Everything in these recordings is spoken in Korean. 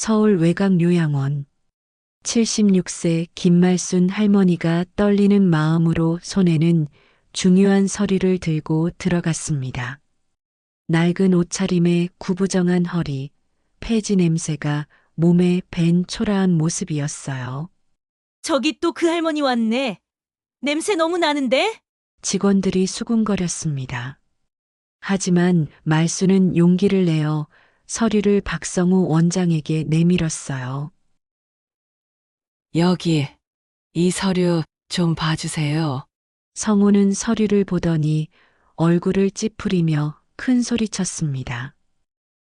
서울 외곽요양원. 76세 김말순 할머니가 떨리는 마음으로 손에는 중요한 서류를 들고 들어갔습니다. 낡은 옷차림에 구부정한 허리, 폐지 냄새가 몸에 밴 초라한 모습이었어요. 저기 또 그 할머니 왔네. 냄새 너무 나는데? 직원들이 수군거렸습니다. 하지만 말수는 용기를 내어 서류를 박성우 원장에게 내밀었어요. 여기, 이 서류 좀 봐주세요. 성우는 서류를 보더니 얼굴을 찌푸리며 큰 소리쳤습니다.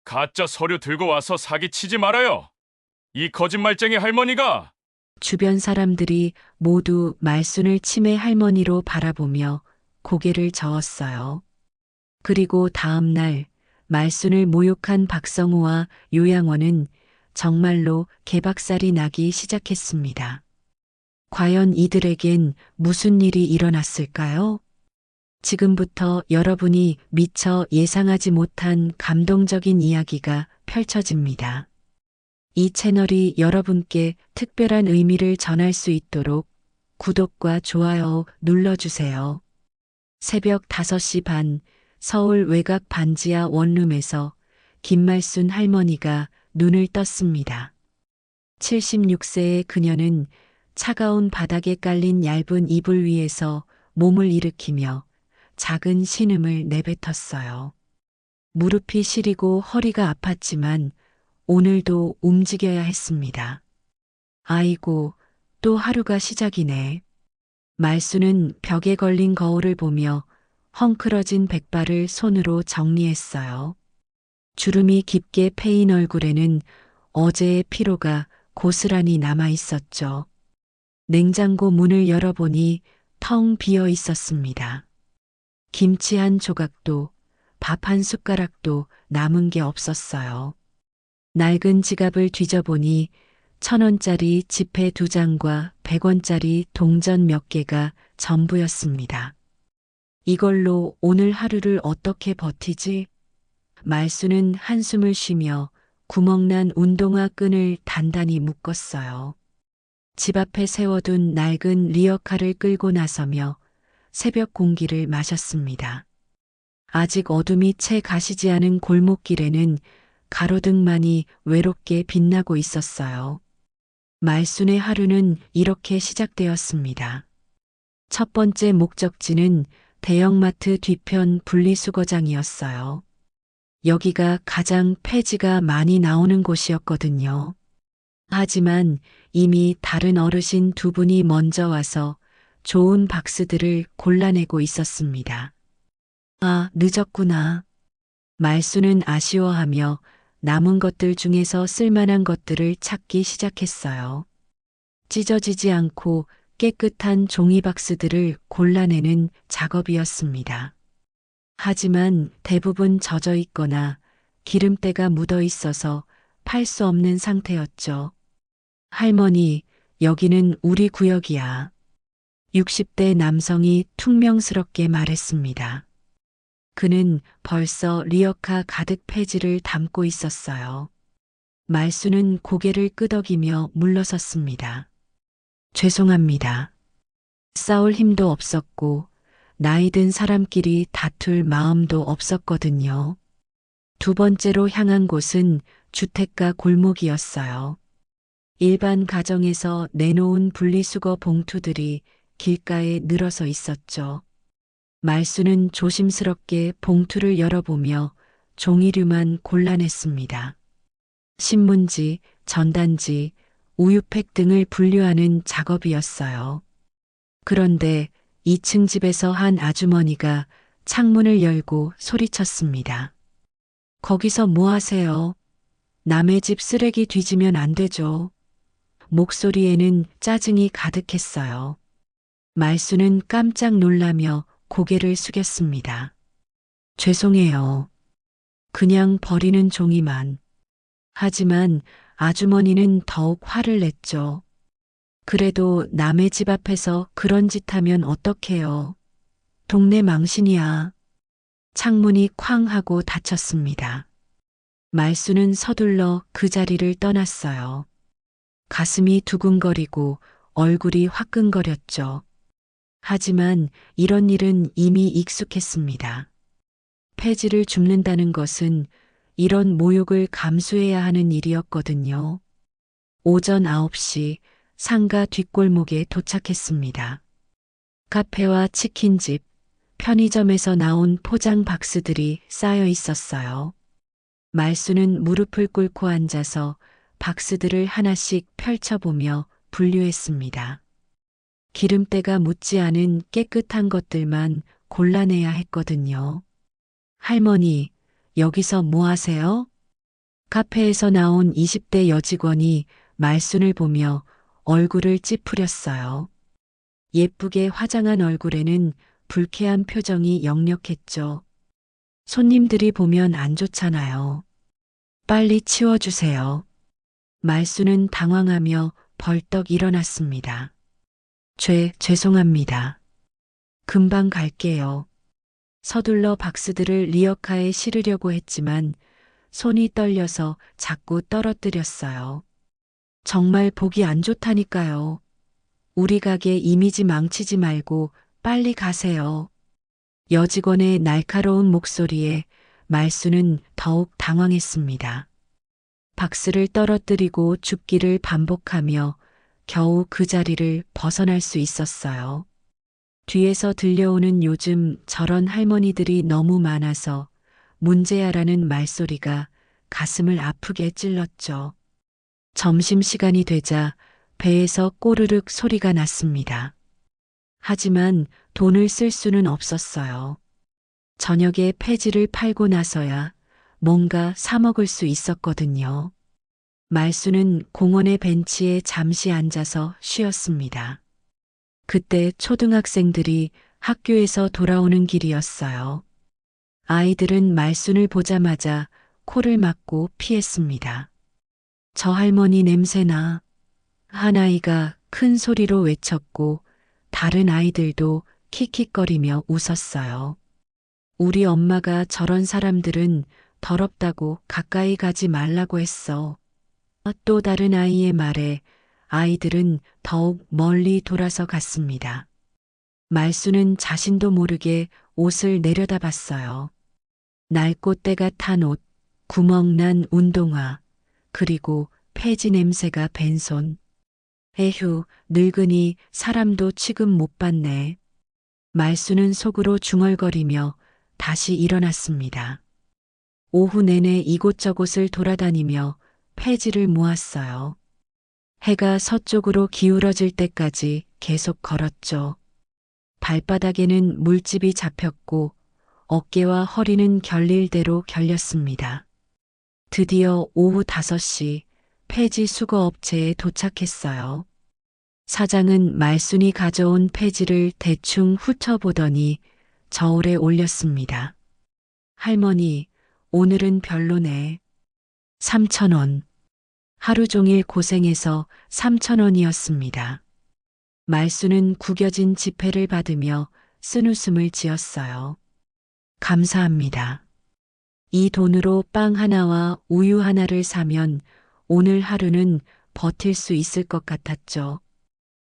가짜 서류 들고 와서 사기치지 말아요. 이 거짓말쟁이 할머니가. 주변 사람들이 모두 말순을 치매 할머니로 바라보며 고개를 저었어요. 그리고 다음 날 말순을 모욕한 박성우와 요양원은 정말로 개박살이 나기 시작했습니다. 과연 이들에겐 무슨 일이 일어났을까요? 지금부터 여러분이 미처 예상하지 못한 감동적인 이야기가 펼쳐집니다. 이 채널이 여러분께 특별한 의미를 전할 수 있도록 구독과 좋아요 눌러주세요. 새벽 5시 반 서울 외곽 반지하 원룸에서 김말순 할머니가 눈을 떴습니다. 76세의 그녀는 차가운 바닥에 깔린 얇은 이불 위에서 몸을 일으키며 작은 신음을 내뱉었어요. 무릎이 시리고 허리가 아팠지만 오늘도 움직여야 했습니다. 아이고, 또 하루가 시작이네. 말수는 벽에 걸린 거울을 보며 헝클어진 백발을 손으로 정리했어요. 주름이 깊게 패인 얼굴에는 어제의 피로가 고스란히 남아 있었죠. 냉장고 문을 열어보니 텅 비어 있었습니다. 김치 한 조각도 밥 한 숟가락도 남은 게 없었어요. 낡은 지갑을 뒤져보니 1,000원짜리 지폐 2장과 100원짜리 동전 몇 개가 전부였습니다. 이걸로 오늘 하루를 어떻게 버티지? 말수는 한숨을 쉬며 구멍난 운동화 끈을 단단히 묶었어요. 집 앞에 세워둔 낡은 리어카를 끌고 나서며 새벽 공기를 마셨습니다. 아직 어둠이 채 가시지 않은 골목길에는 가로등만이 외롭게 빛나고 있었어요. 말순의 하루는 이렇게 시작되었습니다. 첫 번째 목적지는 대형마트 뒤편 분리수거장이었어요. 여기가 가장 폐지가 많이 나오는 곳이었거든요. 하지만 이미 다른 어르신 2분이 먼저 와서 좋은 박스들을 골라내고 있었습니다. 아, 늦었구나. 말수는 아쉬워하며 남은 것들 중에서 쓸만한 것들을 찾기 시작했어요. 찢어지지 않고 깨끗한 종이 박스들을 골라내는 작업이었습니다. 하지만 대부분 젖어 있거나 기름때가 묻어 있어서 팔 수 없는 상태였죠. 할머니, 여기는 우리 구역이야. 60대 남성이 퉁명스럽게 말했습니다. 그는 벌써 리어카 가득 폐지를 담고 있었어요. 말수는 고개를 끄덕이며 물러섰습니다. 죄송합니다. 싸울 힘도 없었고 나이든 사람끼리 다툴 마음도 없었거든요. 두 번째로 향한 곳은 주택가 골목이었어요. 일반 가정에서 내놓은 분리수거 봉투들이 길가에 늘어서 있었죠. 말수는 조심스럽게 봉투를 열어보며 종이류만 골라냈습니다. 신문지, 전단지, 우유팩 등을 분류하는 작업이었어요. 그런데 2층 집에서 한 아주머니가 창문을 열고 소리쳤습니다. 거기서 뭐 하세요? 남의 집 쓰레기 뒤지면 안 되죠. 목소리에는 짜증이 가득했어요. 말수는 깜짝 놀라며 고개를 숙였습니다. 죄송해요. 그냥 버리는 종이만. 하지만 아주머니는 더욱 화를 냈죠. 그래도 남의 집 앞에서 그런 짓 하면 어떡해요. 동네 망신이야. 창문이 쾅 하고 닫혔습니다. 말수는 서둘러 그 자리를 떠났어요. 가슴이 두근거리고 얼굴이 화끈거렸죠. 하지만 이런 일은 이미 익숙했습니다. 폐지를 줍는다는 것은 이런 모욕을 감수해야 하는 일이었거든요. 오전 9시 상가 뒷골목에 도착했습니다. 카페와 치킨집, 편의점에서 나온 포장 박스들이 쌓여 있었어요. 말수는 무릎을 꿇고 앉아서 박스들을 하나씩 펼쳐보며 분류했습니다. 기름때가 묻지 않은 깨끗한 것들만 골라내야 했거든요. 할머니, 여기서 뭐 하세요? 카페에서 나온 20대 여직원이 말순을 보며 얼굴을 찌푸렸어요. 예쁘게 화장한 얼굴에는 불쾌한 표정이 역력했죠. 손님들이 보면 안 좋잖아요. 빨리 치워주세요. 말수는 당황하며 벌떡 일어났습니다. 죄송합니다. 금방 갈게요. 서둘러 박스들을 리어카에 실으려고 했지만 손이 떨려서 자꾸 떨어뜨렸어요. 정말 보기 안 좋다니까요. 우리 가게 이미지 망치지 말고 빨리 가세요. 여직원의 날카로운 목소리에 말수는 더욱 당황했습니다. 박스를 떨어뜨리고 줍기를 반복하며 겨우 그 자리를 벗어날 수 있었어요. 뒤에서 들려오는 요즘 저런 할머니들이 너무 많아서 문제야라는 말소리가 가슴을 아프게 찔렀죠. 점심시간이 되자 배에서 꼬르륵 소리가 났습니다. 하지만 돈을 쓸 수는 없었어요. 저녁에 폐지를 팔고 나서야 뭔가 사 먹을 수 있었거든요. 말수는 공원의 벤치에 잠시 앉아서 쉬었습니다. 그때 초등학생들이 학교에서 돌아오는 길이었어요. 아이들은 말순을 보자마자 코를 막고 피했습니다. 저 할머니 냄새나. 한 아이가 큰 소리로 외쳤고 다른 아이들도 킥킥거리며 웃었어요. 우리 엄마가 저런 사람들은 더럽다고 가까이 가지 말라고 했어. 또 다른 아이의 말에 아이들은 더욱 멀리 돌아서 갔습니다. 말수는 자신도 모르게 옷을 내려다봤어요. 낡고 때가 탄 옷, 구멍난 운동화, 그리고 폐지 냄새가 밴손. 에휴, 늙으니 사람도 취급 못 받네. 말수는 속으로 중얼거리며 다시 일어났습니다. 오후 내내 이곳저곳을 돌아다니며 폐지를 모았어요. 해가 서쪽으로 기울어질 때까지 계속 걸었죠. 발바닥에는 물집이 잡혔고 어깨와 허리는 결릴대로 결렸습니다. 드디어 오후 5시 폐지 수거 업체에 도착했어요. 사장은 말순이 가져온 폐지를 대충 훑어보더니 저울에 올렸습니다. 할머니, 오늘은 별로네. 3,000원. 하루 종일 고생해서 3,000원이었습니다. 말수는 구겨진 지폐를 받으며 쓴웃음을 지었어요. 감사합니다. 이 돈으로 빵 하나와 우유 하나를 사면 오늘 하루는 버틸 수 있을 것 같았죠.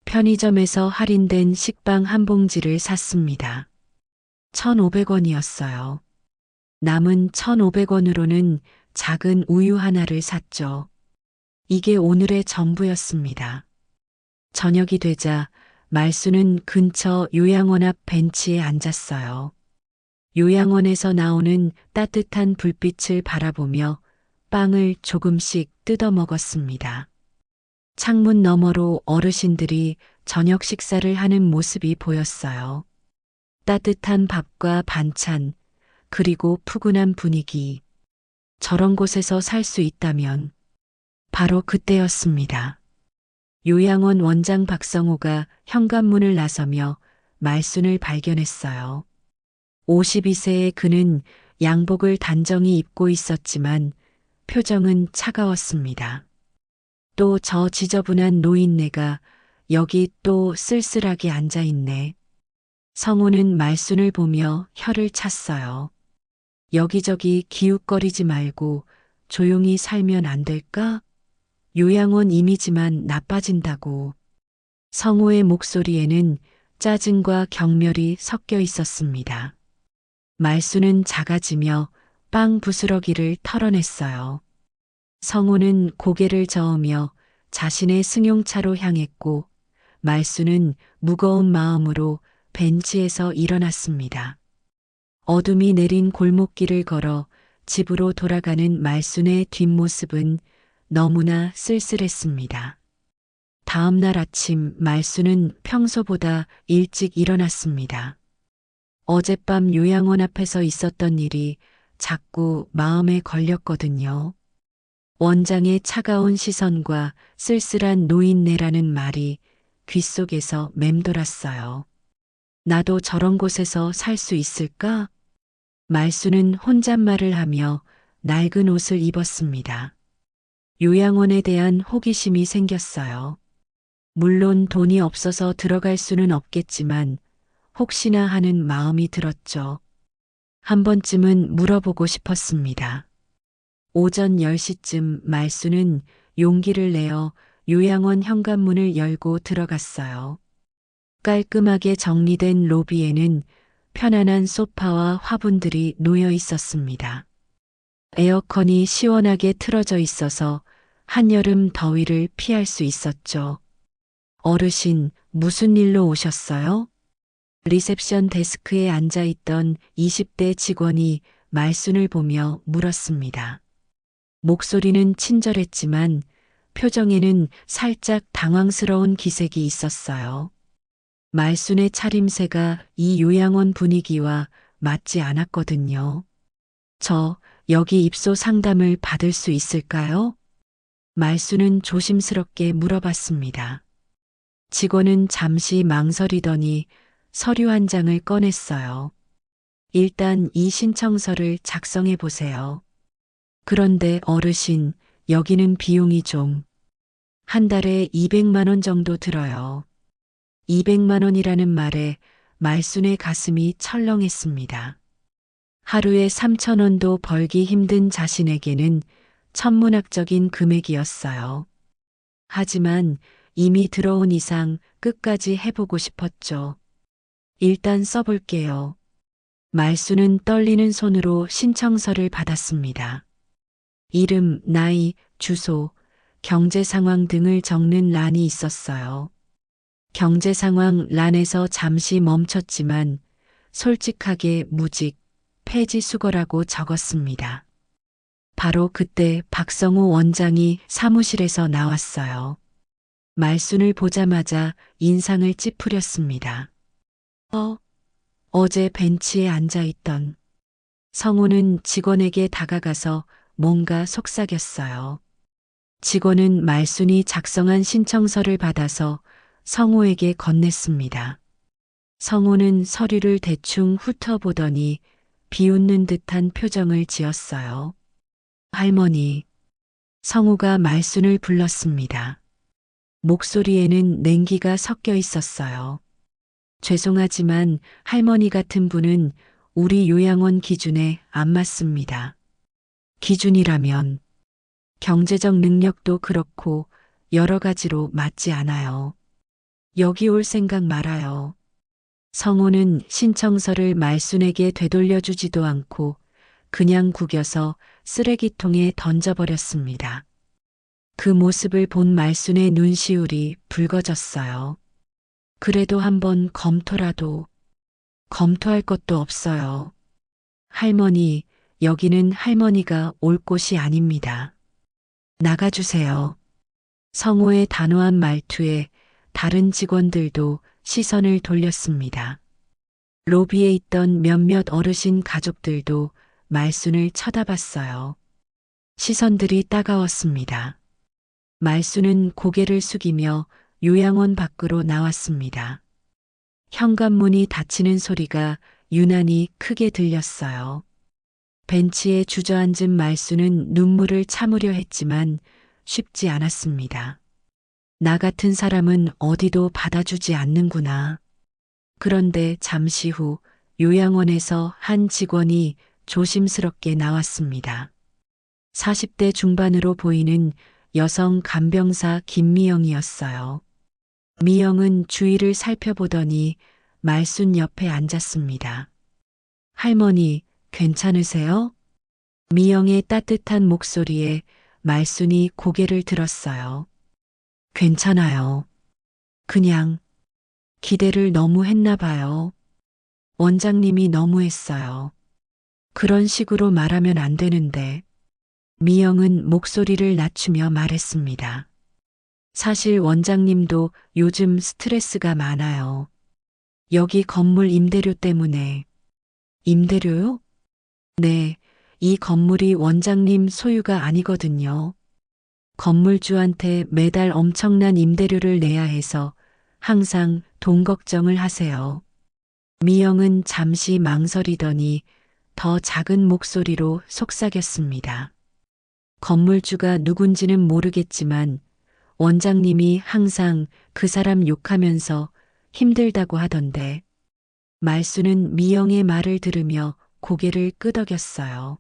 편의점에서 할인된 식빵 한 봉지를 샀습니다. 1,500원이었어요. 남은 1,500원으로는 작은 우유 하나를 샀죠. 이게 오늘의 전부였습니다. 저녁이 되자 말수는 근처 요양원 앞 벤치에 앉았어요. 요양원에서 나오는 따뜻한 불빛을 바라보며 빵을 조금씩 뜯어 먹었습니다. 창문 너머로 어르신들이 저녁 식사를 하는 모습이 보였어요. 따뜻한 밥과 반찬, 그리고 푸근한 분위기. 저런 곳에서 살 수 있다면 바로 그때였습니다. 요양원 원장 박성호가 현관문을 나서며 말순을 발견했어요. 52세의 그는 양복을 단정히 입고 있었지만 표정은 차가웠습니다. 또 저 지저분한 노인네가 여기 또 쓸쓸하게 앉아있네. 성호는 말순을 보며 혀를 찼어요. 여기저기 기웃거리지 말고 조용히 살면 안 될까? 요양원 이미지만 나빠진다고. 성호의 목소리에는 짜증과 경멸이 섞여 있었습니다. 말수는 작아지며 빵 부스러기를 털어냈어요. 성호는 고개를 저으며 자신의 승용차로 향했고 말수는 무거운 마음으로 벤치에서 일어났습니다. 어둠이 내린 골목길을 걸어 집으로 돌아가는 말순의 뒷모습은 너무나 쓸쓸했습니다. 다음 날 아침 말순은 평소보다 일찍 일어났습니다. 어젯밤 요양원 앞에서 있었던 일이 자꾸 마음에 걸렸거든요. 원장의 차가운 시선과 쓸쓸한 노인네라는 말이 귓속에서 맴돌았어요. 나도 저런 곳에서 살 수 있을까? 말수는 혼잣말을 하며 낡은 옷을 입었습니다. 요양원에 대한 호기심이 생겼어요. 물론 돈이 없어서 들어갈 수는 없겠지만 혹시나 하는 마음이 들었죠. 한 번쯤은 물어보고 싶었습니다. 오전 10시쯤 말수는 용기를 내어 요양원 현관문을 열고 들어갔어요. 깔끔하게 정리된 로비에는 편안한 소파와 화분들이 놓여 있었습니다. 에어컨이 시원하게 틀어져 있어서 한여름 더위를 피할 수 있었죠. 어르신, 무슨 일로 오셨어요? 리셉션 데스크에 앉아 있던 20대 직원이 말순을 보며 물었습니다. 목소리는 친절했지만 표정에는 살짝 당황스러운 기색이 있었어요. 말순의 차림새가 이 요양원 분위기와 맞지 않았거든요. 저 여기 입소 상담을 받을 수 있을까요? 말순은 조심스럽게 물어봤습니다. 직원은 잠시 망설이더니 서류 한 장을 꺼냈어요. 일단 이 신청서를 작성해 보세요. 그런데 어르신, 여기는 비용이 좀. 한 달에 200만 원 정도 들어요. 200만 원이라는 말에 말순의 가슴이 철렁했습니다. 하루에 3천 원도 벌기 힘든 자신에게는 천문학적인 금액이었어요. 하지만 이미 들어온 이상 끝까지 해보고 싶었죠. 일단 써볼게요. 말순은 떨리는 손으로 신청서를 받았습니다. 이름, 나이, 주소, 경제 상황 등을 적는 란이 있었어요. 경제 상황 란에서 잠시 멈췄지만 솔직하게 무직, 폐지 수거라고 적었습니다. 바로 그때 박성호 원장이 사무실에서 나왔어요. 말순을 보자마자 인상을 찌푸렸습니다. 어제 벤치에 앉아있던 성호는 직원에게 다가가서 뭔가 속삭였어요. 직원은 말순이 작성한 신청서를 받아서 성호에게 건넸습니다. 성호는 서류를 대충 훑어보더니 비웃는 듯한 표정을 지었어요. 할머니, 성호가 말순을 불렀습니다. 목소리에는 냉기가 섞여 있었어요. 죄송하지만 할머니 같은 분은 우리 요양원 기준에 안 맞습니다. 기준이라면 경제적 능력도 그렇고 여러 가지로 맞지 않아요. 여기 올 생각 말아요. 성호는 신청서를 말순에게 되돌려주지도 않고 그냥 구겨서 쓰레기통에 던져버렸습니다. 그 모습을 본 말순의 눈시울이 붉어졌어요. 그래도 한번 검토할 것도 없어요. 할머니, 여기는 할머니가 올 곳이 아닙니다. 나가주세요. 성호의 단호한 말투에 다른 직원들도 시선을 돌렸습니다. 로비에 있던 몇몇 어르신 가족들도 말순을 쳐다봤어요. 시선들이 따가웠습니다. 말순은 고개를 숙이며 요양원 밖으로 나왔습니다. 현관문이 닫히는 소리가 유난히 크게 들렸어요. 벤치에 주저앉은 말순은 눈물을 참으려 했지만 쉽지 않았습니다. 나 같은 사람은 어디도 받아주지 않는구나. 그런데 잠시 후 요양원에서 한 직원이 조심스럽게 나왔습니다. 40대 중반으로 보이는 여성 간병사 김미영이었어요. 미영은 주위를 살펴보더니 말순 옆에 앉았습니다. 할머니, 괜찮으세요? 미영의 따뜻한 목소리에 말순이 고개를 들었어요. 괜찮아요. 그냥 기대를 너무 했나 봐요. 원장님이 너무했어요. 그런 식으로 말하면 안 되는데. 미영은 목소리를 낮추며 말했습니다. 사실 원장님도 요즘 스트레스가 많아요. 여기 건물 임대료 때문에. 임대료요? 네, 이 건물이 원장님 소유가 아니거든요. 건물주한테 매달 엄청난 임대료를 내야 해서 항상 돈 걱정을 하세요. 미영은 잠시 망설이더니 더 작은 목소리로 속삭였습니다. 건물주가 누군지는 모르겠지만 원장님이 항상 그 사람 욕하면서 힘들다고 하던데. 말순은 미영의 말을 들으며 고개를 끄덕였어요.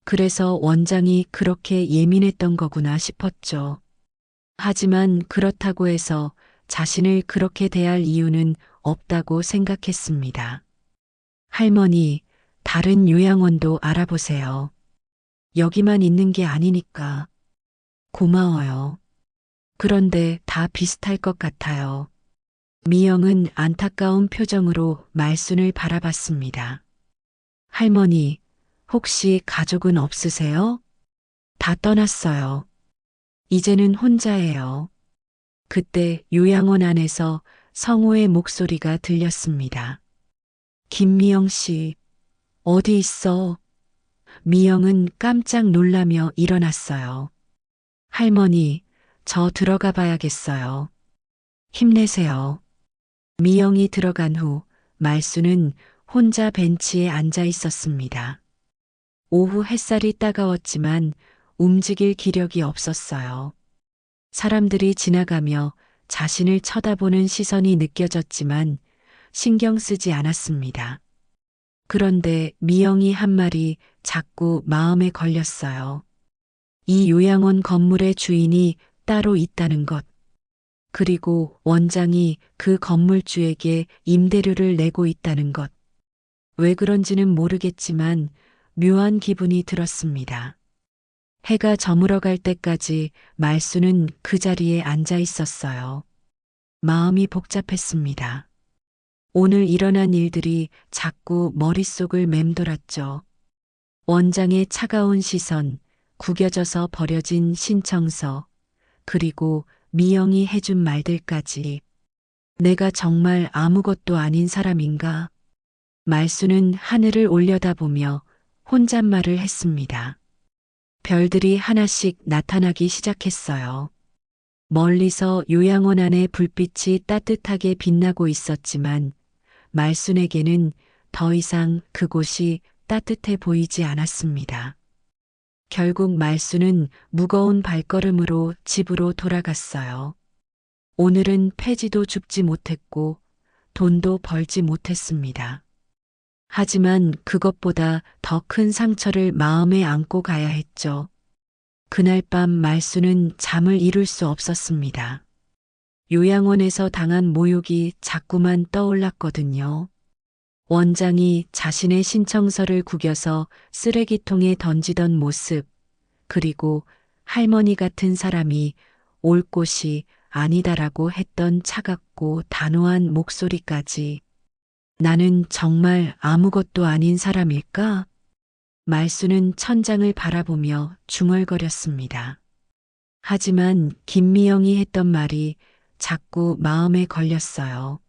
그래서 원장이 그렇게 예민했던 거구나 싶었죠. 하지만 그렇다고 해서 자신을 그렇게 대할 이유는 없다고 생각했습니다. 할머니, 다른 요양원도 알아보세요. 여기만 있는 게 아니니까. 고마워요. 그런데 다 비슷할 것 같아요. 미영은 안타까운 표정으로 말순을 바라봤습니다. 할머니, 혹시 가족은 없으세요? 다 떠났어요. 이제는 혼자예요. 그때 요양원 안에서 성호의 목소리가 들렸습니다. 김미영 씨, 어디 있어? 미영은 깜짝 놀라며 일어났어요. 할머니, 저 들어가 봐야겠어요. 힘내세요. 미영이 들어간 후 말순은 혼자 벤치에 앉아 있었습니다. 오후 햇살이 따가웠지만 움직일 기력이 없었어요. 사람들이 지나가며 자신을 쳐다보는 시선이 느껴졌지만 신경 쓰지 않았습니다. 그런데 미영이 한 말이 자꾸 마음에 걸렸어요. 이 요양원 건물의 주인이 따로 있다는 것. 그리고 원장이 그 건물주에게 임대료를 내고 있다는 것. 왜 그런지는 모르겠지만 묘한 기분이 들었습니다. 해가 저물어갈 때까지 말순은 그 자리에 앉아 있었어요. 마음이 복잡했습니다. 오늘 일어난 일들이 자꾸 머릿속을 맴돌았죠. 원장의 차가운 시선, 구겨져서 버려진 신청서, 그리고 미영이 해준 말들까지. 내가 정말 아무것도 아닌 사람인가? 말순은 하늘을 올려다보며 혼잣말을 했습니다. 별들이 하나씩 나타나기 시작했어요. 멀리서 요양원 안의 불빛이 따뜻하게 빛나고 있었지만 말순에게는 더 이상 그곳이 따뜻해 보이지 않았습니다. 결국 말순은 무거운 발걸음으로 집으로 돌아갔어요. 오늘은 폐지도 줍지 못했고 돈도 벌지 못했습니다. 하지만 그것보다 더 큰 상처를 마음에 안고 가야 했죠. 그날 밤 말순은 잠을 이룰 수 없었습니다. 요양원에서 당한 모욕이 자꾸만 떠올랐거든요. 원장이 자신의 신청서를 구겨서 쓰레기통에 던지던 모습, 그리고 할머니 같은 사람이 올 곳이 아니다라고 했던 차갑고 단호한 목소리까지. 나는 정말 아무것도 아닌 사람일까? 말순은 천장을 바라보며 중얼거렸습니다. 하지만 김미영이 했던 말이 자꾸 마음에 걸렸어요.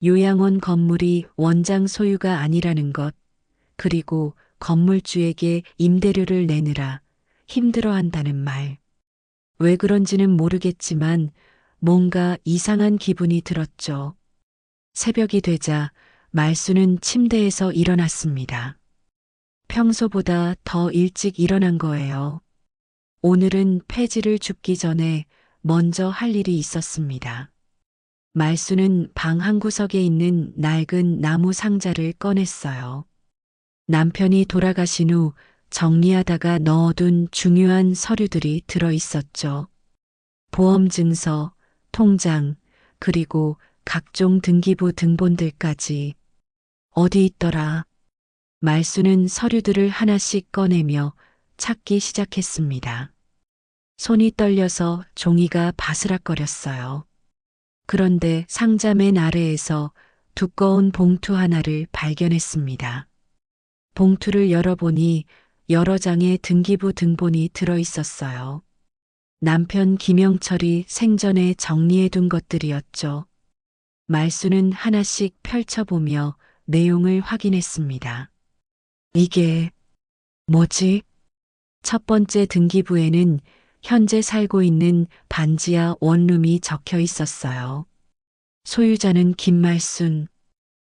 요양원 건물이 원장 소유가 아니라는 것, 그리고 건물주에게 임대료를 내느라 힘들어한다는 말. 왜 그런지는 모르겠지만 뭔가 이상한 기분이 들었죠. 새벽이 되자 말순은 침대에서 일어났습니다. 평소보다 더 일찍 일어난 거예요. 오늘은 폐지를 줍기 전에 먼저 할 일이 있었습니다. 말순은 방 한구석에 있는 낡은 나무 상자를 꺼냈어요. 남편이 돌아가신 후 정리하다가 넣어둔 중요한 서류들이 들어 있었죠. 보험증서, 통장, 그리고 각종 등기부 등본들까지. 어디 있더라? 말수는 서류들을 하나씩 꺼내며 찾기 시작했습니다. 손이 떨려서 종이가 바스락거렸어요. 그런데 상자 맨 아래에서 두꺼운 봉투 하나를 발견했습니다. 봉투를 열어보니 여러 장의 등기부 등본이 들어 있었어요. 남편 김영철이 생전에 정리해둔 것들이었죠. 말수는 하나씩 펼쳐보며 내용을 확인했습니다. 이게 뭐지? 첫 번째 등기부에는 현재 살고 있는 반지하 원룸이 적혀 있었어요. 소유자는 김말순.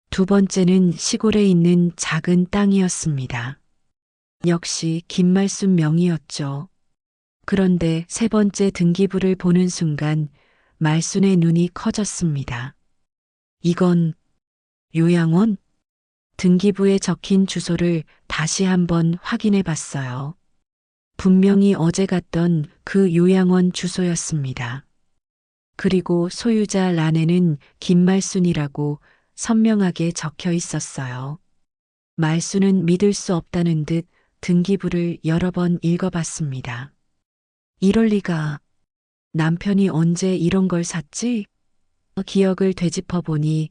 두 번째는 시골에 있는 작은 땅이었습니다. 역시 김말순 명의였죠. 그런데 세 번째 등기부를 보는 순간 말순의 눈이 커졌습니다. 이건 요양원? 등기부에 적힌 주소를 다시 한번 확인해 봤어요. 분명히 어제 갔던 그 요양원 주소였습니다. 그리고 소유자 란에는 김말순이라고 선명하게 적혀 있었어요. 말순은 믿을 수 없다는 듯 등기부를 여러 번 읽어봤습니다. 이럴 리가. 남편이 언제 이런 걸 샀지? 기억을 되짚어 보니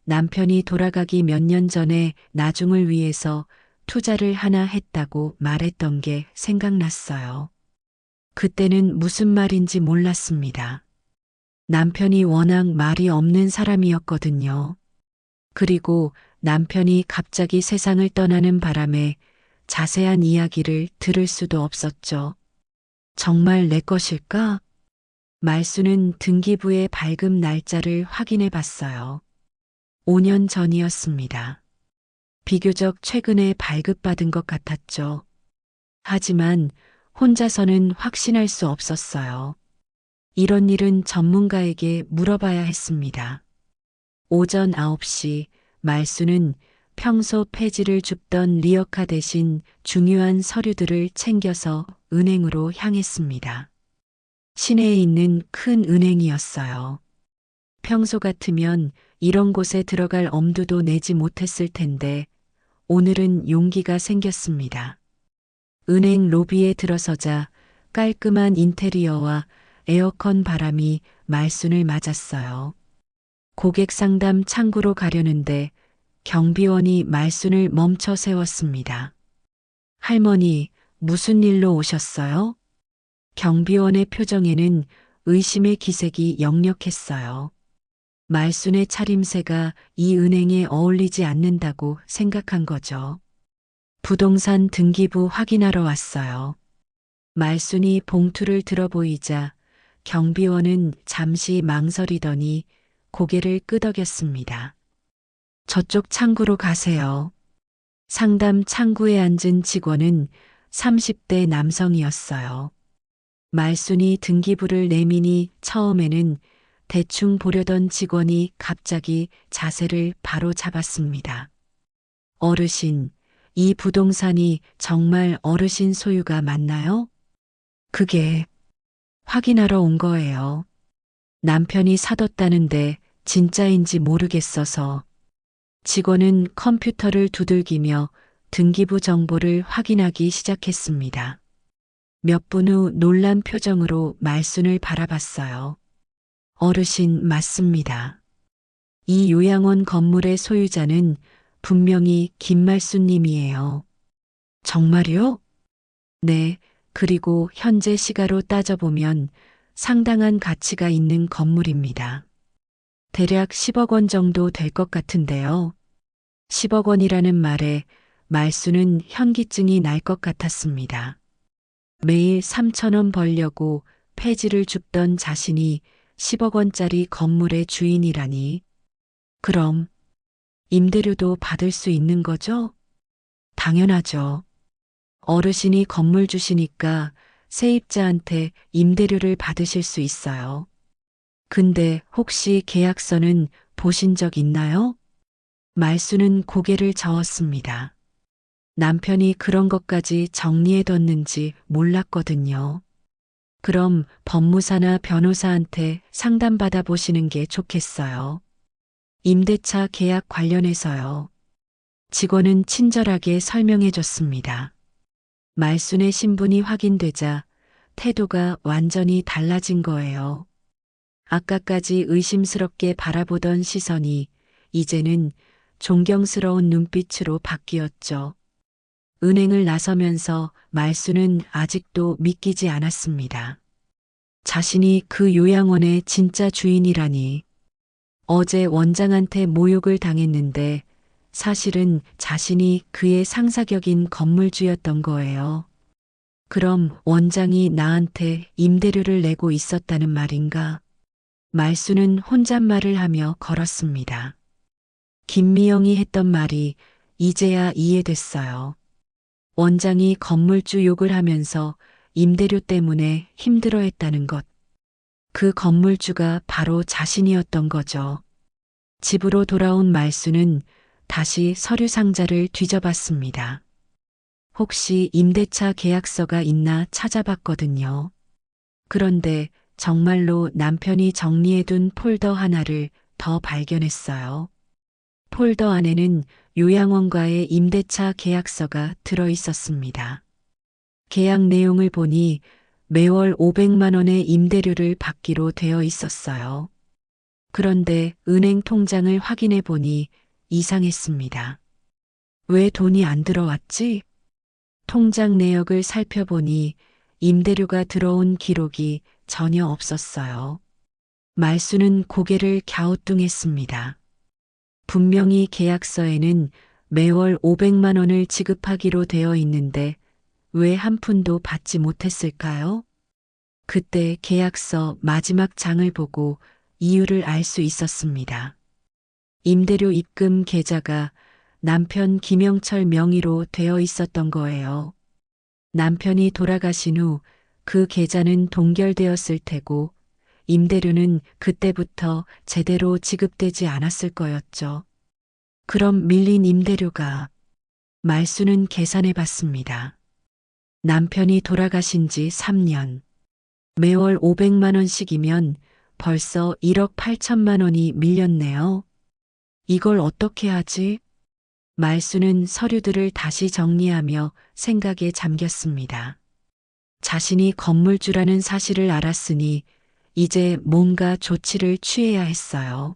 남편이 돌아가기 몇 년 전에 나중을 위해서 투자를 하나 했다고 말했던 게 생각났어요. 그때는 무슨 말인지 몰랐습니다. 남편이 워낙 말이 없는 사람이었거든요. 그리고 남편이 갑자기 세상을 떠나는 바람에 자세한 이야기를 들을 수도 없었죠. 정말 내 것일까? 말수는 등기부의 발급 날짜를 확인해 봤어요. 5년 전이었습니다. 비교적 최근에 발급받은 것 같았죠. 하지만 혼자서는 확신할 수 없었어요. 이런 일은 전문가에게 물어봐야 했습니다. 오전 9시 말수는 평소 폐지를 줍던 리어카 대신 중요한 서류들을 챙겨서 은행으로 향했습니다. 시내에 있는 큰 은행이었어요. 평소 같으면 이런 곳에 들어갈 엄두도 내지 못했을 텐데 오늘은 용기가 생겼습니다. 은행 로비에 들어서자 깔끔한 인테리어와 에어컨 바람이 말순을 맞았어요. 고객 상담 창구로 가려는데 경비원이 말순을 멈춰 세웠습니다. 할머니, 무슨 일로 오셨어요? 경비원의 표정에는 의심의 기색이 역력했어요. 말순의 차림새가 이 은행에 어울리지 않는다고 생각한 거죠. 부동산 등기부 확인하러 왔어요. 말순이 봉투를 들어 보이자 경비원은 잠시 망설이더니 고개를 끄덕였습니다. 저쪽 창구로 가세요. 상담 창구에 앉은 직원은 30대 남성이었어요. 말순이 등기부를 내미니 처음에는 대충 보려던 직원이 갑자기 자세를 바로 잡았습니다. 어르신, 이 부동산이 정말 어르신 소유가 맞나요? 그게 확인하러 온 거예요. 남편이 사뒀다는데 진짜인지 모르겠어서. 직원은 컴퓨터를 두들기며 등기부 정보를 확인하기 시작했습니다. 몇 분 후 놀란 표정으로 말순을 바라봤어요. 어르신 맞습니다. 이 요양원 건물의 소유자는 분명히 김말순님이에요. 정말요? 네, 그리고 현재 시가로 따져보면 상당한 가치가 있는 건물입니다. 대략 10억 원 정도 될 것 같은데요. 10억 원이라는 말에 말수는 현기증이 날 것 같았습니다. 매일 3천 원 벌려고 폐지를 줍던 자신이 10억 원짜리 건물의 주인이라니. 그럼 임대료도 받을 수 있는 거죠? 당연하죠. 어르신이 건물 주시니까 세입자한테 임대료를 받으실 수 있어요. 근데 혹시 계약서는 보신 적 있나요? 말수는 고개를 저었습니다. 남편이 그런 것까지 정리해뒀는지 몰랐거든요. 그럼 법무사나 변호사한테 상담받아 보시는 게 좋겠어요. 임대차 계약 관련해서요. 직원은 친절하게 설명해 줬습니다. 말순의 신분이 확인되자 태도가 완전히 달라진 거예요. 아까까지 의심스럽게 바라보던 시선이 이제는 존경스러운 눈빛으로 바뀌었죠. 은행을 나서면서 말순은 아직도 믿기지 않았습니다. 자신이 그 요양원의 진짜 주인이라니. 어제 원장한테 모욕을 당했는데 사실은 자신이 그의 상사격인 건물주였던 거예요. 그럼 원장이 나한테 임대료를 내고 있었다는 말인가? 말순은 혼잣말을 하며 걸었습니다. 김미영이 했던 말이 이제야 이해됐어요. 원장이 건물주 욕을 하면서 임대료 때문에 힘들어했다는 것. 그 건물주가 바로 자신이었던 거죠. 집으로 돌아온 말순은 다시 서류 상자를 뒤져봤습니다. 혹시 임대차 계약서가 있나 찾아봤거든요. 그런데 정말로 남편이 정리해둔 폴더 하나를 더 발견했어요. 폴더 안에는 요양원과의 임대차 계약서가 들어 있었습니다. 계약 내용을 보니 매월 500만 원의 임대료를 받기로 되어 있었어요. 그런데 은행 통장을 확인해 보니 이상했습니다. 왜 돈이 안 들어왔지? 통장 내역을 살펴보니 임대료가 들어온 기록이 전혀 없었어요. 말순은 고개를 갸우뚱했습니다. 분명히 계약서에는 매월 500만 원을 지급하기로 되어 있는데 왜 한 푼도 받지 못했을까요? 그때 계약서 마지막 장을 보고 이유를 알 수 있었습니다. 임대료 입금 계좌가 남편 김영철 명의로 되어 있었던 거예요. 남편이 돌아가신 후 그 계좌는 동결되었을 테고 임대료는 그때부터 제대로 지급되지 않았을 거였죠. 그럼 밀린 임대료가 말순은 계산해 봤습니다. 남편이 돌아가신 지 3년. 매월 500만 원씩이면 벌써 1억 8천만 원이 밀렸네요. 이걸 어떻게 하지? 말순은 서류들을 다시 정리하며 생각에 잠겼습니다. 자신이 건물주라는 사실을 알았으니 이제 뭔가 조치를 취해야 했어요.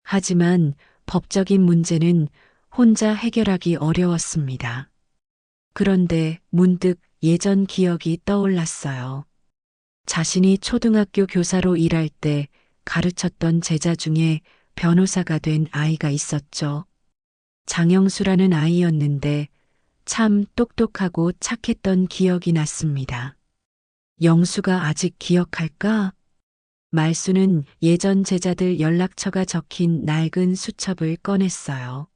하지만 법적인 문제는 혼자 해결하기 어려웠습니다. 그런데 문득 예전 기억이 떠올랐어요. 자신이 초등학교 교사로 일할 때 가르쳤던 제자 중에 변호사가 된 아이가 있었죠. 장영수라는 아이였는데 참 똑똑하고 착했던 기억이 났습니다. 영수가 아직 기억할까? 말순은 예전 제자들 연락처가 적힌 낡은 수첩을 꺼냈어요.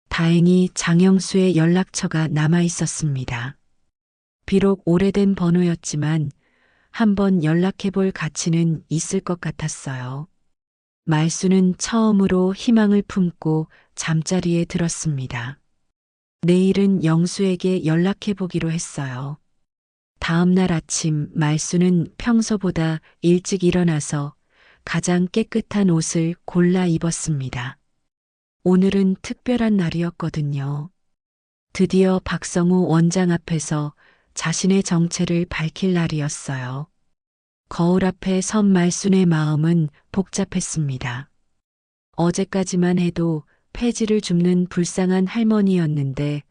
다행히 장영수의 연락처가 남아 있었습니다. 비록 오래된 번호였지만 한번 연락해볼 가치는 있을 것 같았어요. 말순은 처음으로 희망을 품고 잠자리에 들었습니다. 내일은 영수에게 연락해보기로 했어요. 다음 날 아침 말순은 평소보다 일찍 일어나서 가장 깨끗한 옷을 골라 입었습니다. 오늘은 특별한 날이었거든요. 드디어 박성우 원장 앞에서 자신의 정체를 밝힐 날이었어요. 거울 앞에 선 말순의 마음은 복잡했습니다. 어제까지만 해도 폐지를 줍는 불쌍한 할머니였는데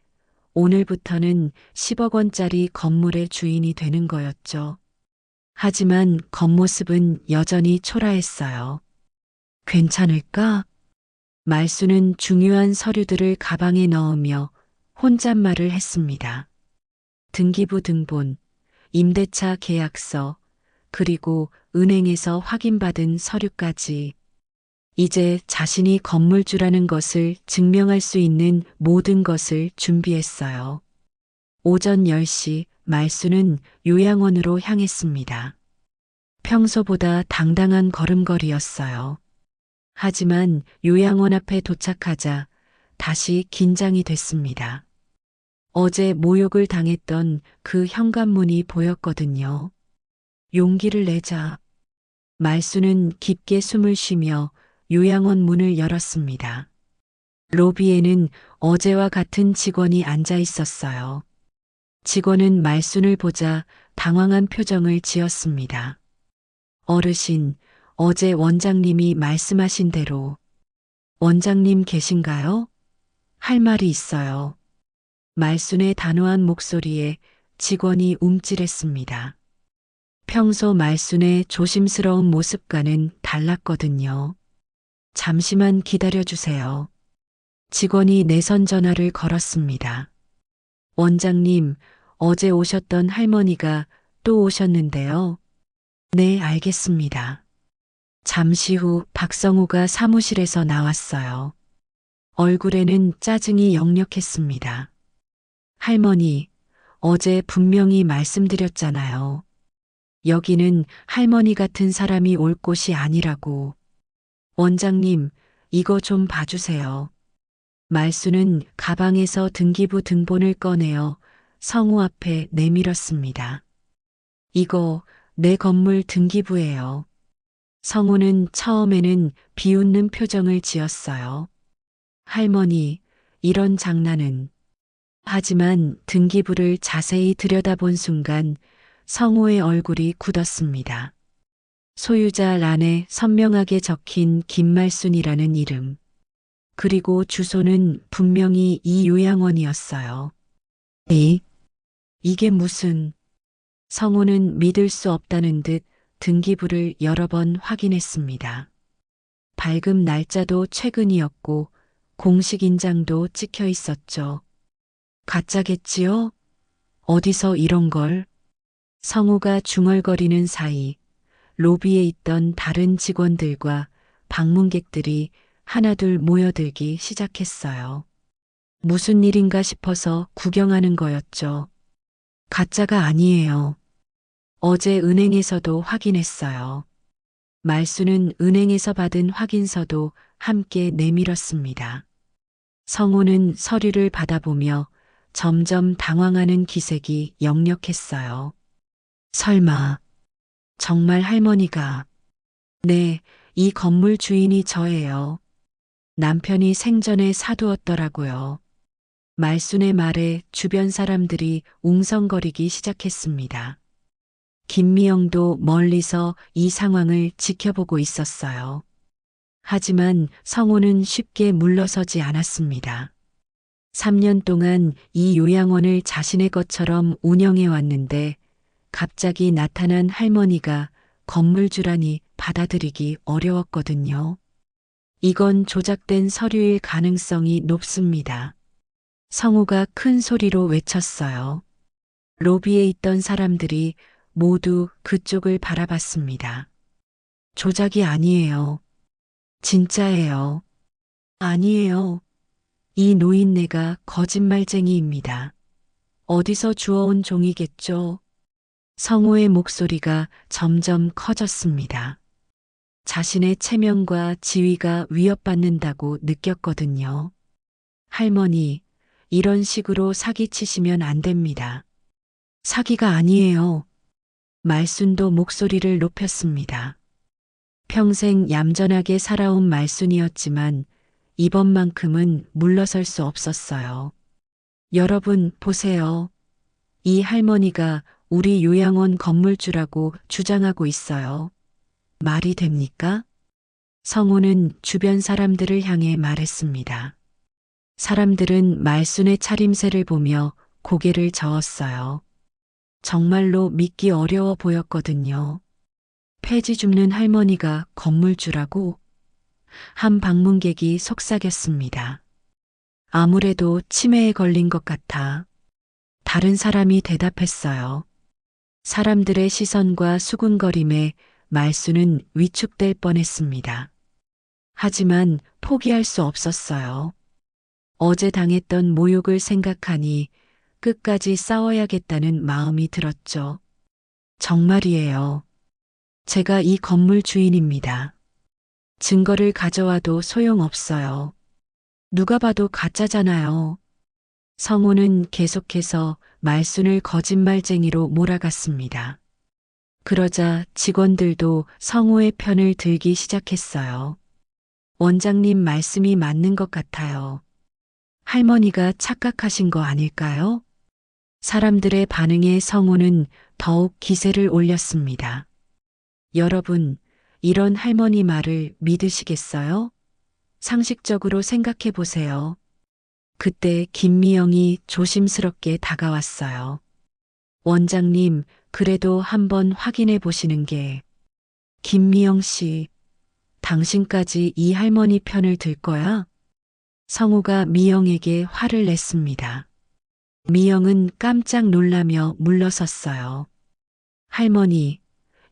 오늘부터는 10억 원짜리 건물의 주인이 되는 거였죠. 하지만 겉모습은 여전히 초라했어요. 괜찮을까? 말순은 중요한 서류들을 가방에 넣으며 혼잣말을 했습니다. 등기부 등본, 임대차 계약서, 그리고 은행에서 확인받은 서류까지. 이제 자신이 건물주라는 것을 증명할 수 있는 모든 것을 준비했어요. 오전 10시 말순은 요양원으로 향했습니다. 평소보다 당당한 걸음걸이였어요. 하지만 요양원 앞에 도착하자 다시 긴장이 됐습니다. 어제 모욕을 당했던 그 현관문이 보였거든요. 용기를 내자. 말수는 깊게 숨을 쉬며 요양원 문을 열었습니다. 로비에는 어제와 같은 직원이 앉아 있었어요. 직원은 말순을 보자 당황한 표정을 지었습니다. 어르신, 어제 원장님이 말씀하신 대로. 원장님 계신가요? 할 말이 있어요. 말순의 단호한 목소리에 직원이 움찔했습니다. 평소 말순의 조심스러운 모습과는 달랐거든요. 잠시만 기다려주세요. 직원이 내선 전화를 걸었습니다. 원장님, 어제 오셨던 할머니가 또 오셨는데요. 네, 알겠습니다. 잠시 후 박성우가 사무실에서 나왔어요. 얼굴에는 짜증이 역력했습니다. 할머니, 어제 분명히 말씀드렸잖아요. 여기는 할머니 같은 사람이 올 곳이 아니라고. 원장님, 이거 좀 봐주세요. 말수는 가방에서 등기부 등본을 꺼내어 성우 앞에 내밀었습니다. 이거 내 건물 등기부예요. 성우는 처음에는 비웃는 표정을 지었어요. 할머니, 이런 장난은. 하지만 등기부를 자세히 들여다본 순간 성우의 얼굴이 굳었습니다. 소유자 란에 선명하게 적힌 김말순이라는 이름. 그리고 주소는 분명히 이 요양원이었어요. 이게 무슨... 성우는 믿을 수 없다는 듯 등기부를 여러 번 확인했습니다. 발급 날짜도 최근이었고 공식 인장도 찍혀 있었죠. 가짜겠지요? 어디서 이런 걸? 성우가 중얼거리는 사이 로비에 있던 다른 직원들과 방문객들이 하나둘 모여들기 시작했어요. 무슨 일인가 싶어서 구경하는 거였죠. 가짜가 아니에요. 어제 은행에서도 확인했어요. 말수는 은행에서 받은 확인서도 함께 내밀었습니다. 성우는 서류를 받아보며 점점 당황하는 기색이 역력했어요. 설마, 정말 할머니가... 네, 이 건물 주인이 저예요. 남편이 생전에 사두었더라고요. 말순의 말에 주변 사람들이 웅성거리기 시작했습니다. 김미영도 멀리서 이 상황을 지켜보고 있었어요. 하지만 성우는 쉽게 물러서지 않았습니다. 3년 동안 이 요양원을 자신의 것처럼 운영해 왔는데 갑자기 나타난 할머니가 건물주라니 받아들이기 어려웠거든요. 이건 조작된 서류일 가능성이 높습니다. 성우가 큰 소리로 외쳤어요. 로비에 있던 사람들이 모두 그쪽을 바라봤습니다. 조작이 아니에요. 진짜예요. 아니에요. 이 노인네가 거짓말쟁이입니다. 어디서 주워온 종이겠죠? 성우의 목소리가 점점 커졌습니다. 자신의 체면과 지위가 위협받는다고 느꼈거든요. 할머니, 이런 식으로 사기치시면 안 됩니다. 사기가 아니에요. 말순도 목소리를 높였습니다. 평생 얌전하게 살아온 말순이었지만 이번만큼은 물러설 수 없었어요. 여러분 보세요. 이 할머니가 우리 요양원 건물주라고 주장하고 있어요. 말이 됩니까? 성우는 주변 사람들을 향해 말했습니다. 사람들은 말순의 차림새를 보며 고개를 저었어요. 정말로 믿기 어려워 보였거든요. 폐지 줍는 할머니가 건물주라고? 한 방문객이 속삭였습니다. 아무래도 치매에 걸린 것 같아. 다른 사람이 대답했어요. 사람들의 시선과 수군거림에 말수는 위축될 뻔했습니다. 하지만 포기할 수 없었어요. 어제 당했던 모욕을 생각하니 끝까지 싸워야겠다는 마음이 들었죠. 정말이에요. 제가 이 건물 주인입니다. 증거를 가져와도 소용없어요. 누가 봐도 가짜잖아요. 성우는 계속해서 말순을 거짓말쟁이로 몰아갔습니다. 그러자 직원들도 성우의 편을 들기 시작했어요. 원장님 말씀이 맞는 것 같아요. 할머니가 착각하신 거 아닐까요? 사람들의 반응에 성우는 더욱 기세를 올렸습니다. 여러분, 이런 할머니 말을 믿으시겠어요? 상식적으로 생각해 보세요. 그때 김미영이 조심스럽게 다가왔어요. 원장님, 그래도 한번 확인해 보시는 게. 김미영 씨, 당신까지 이 할머니 편을 들 거야? 성우가 미영에게 화를 냈습니다. 미영은 깜짝 놀라며 물러섰어요. 할머니,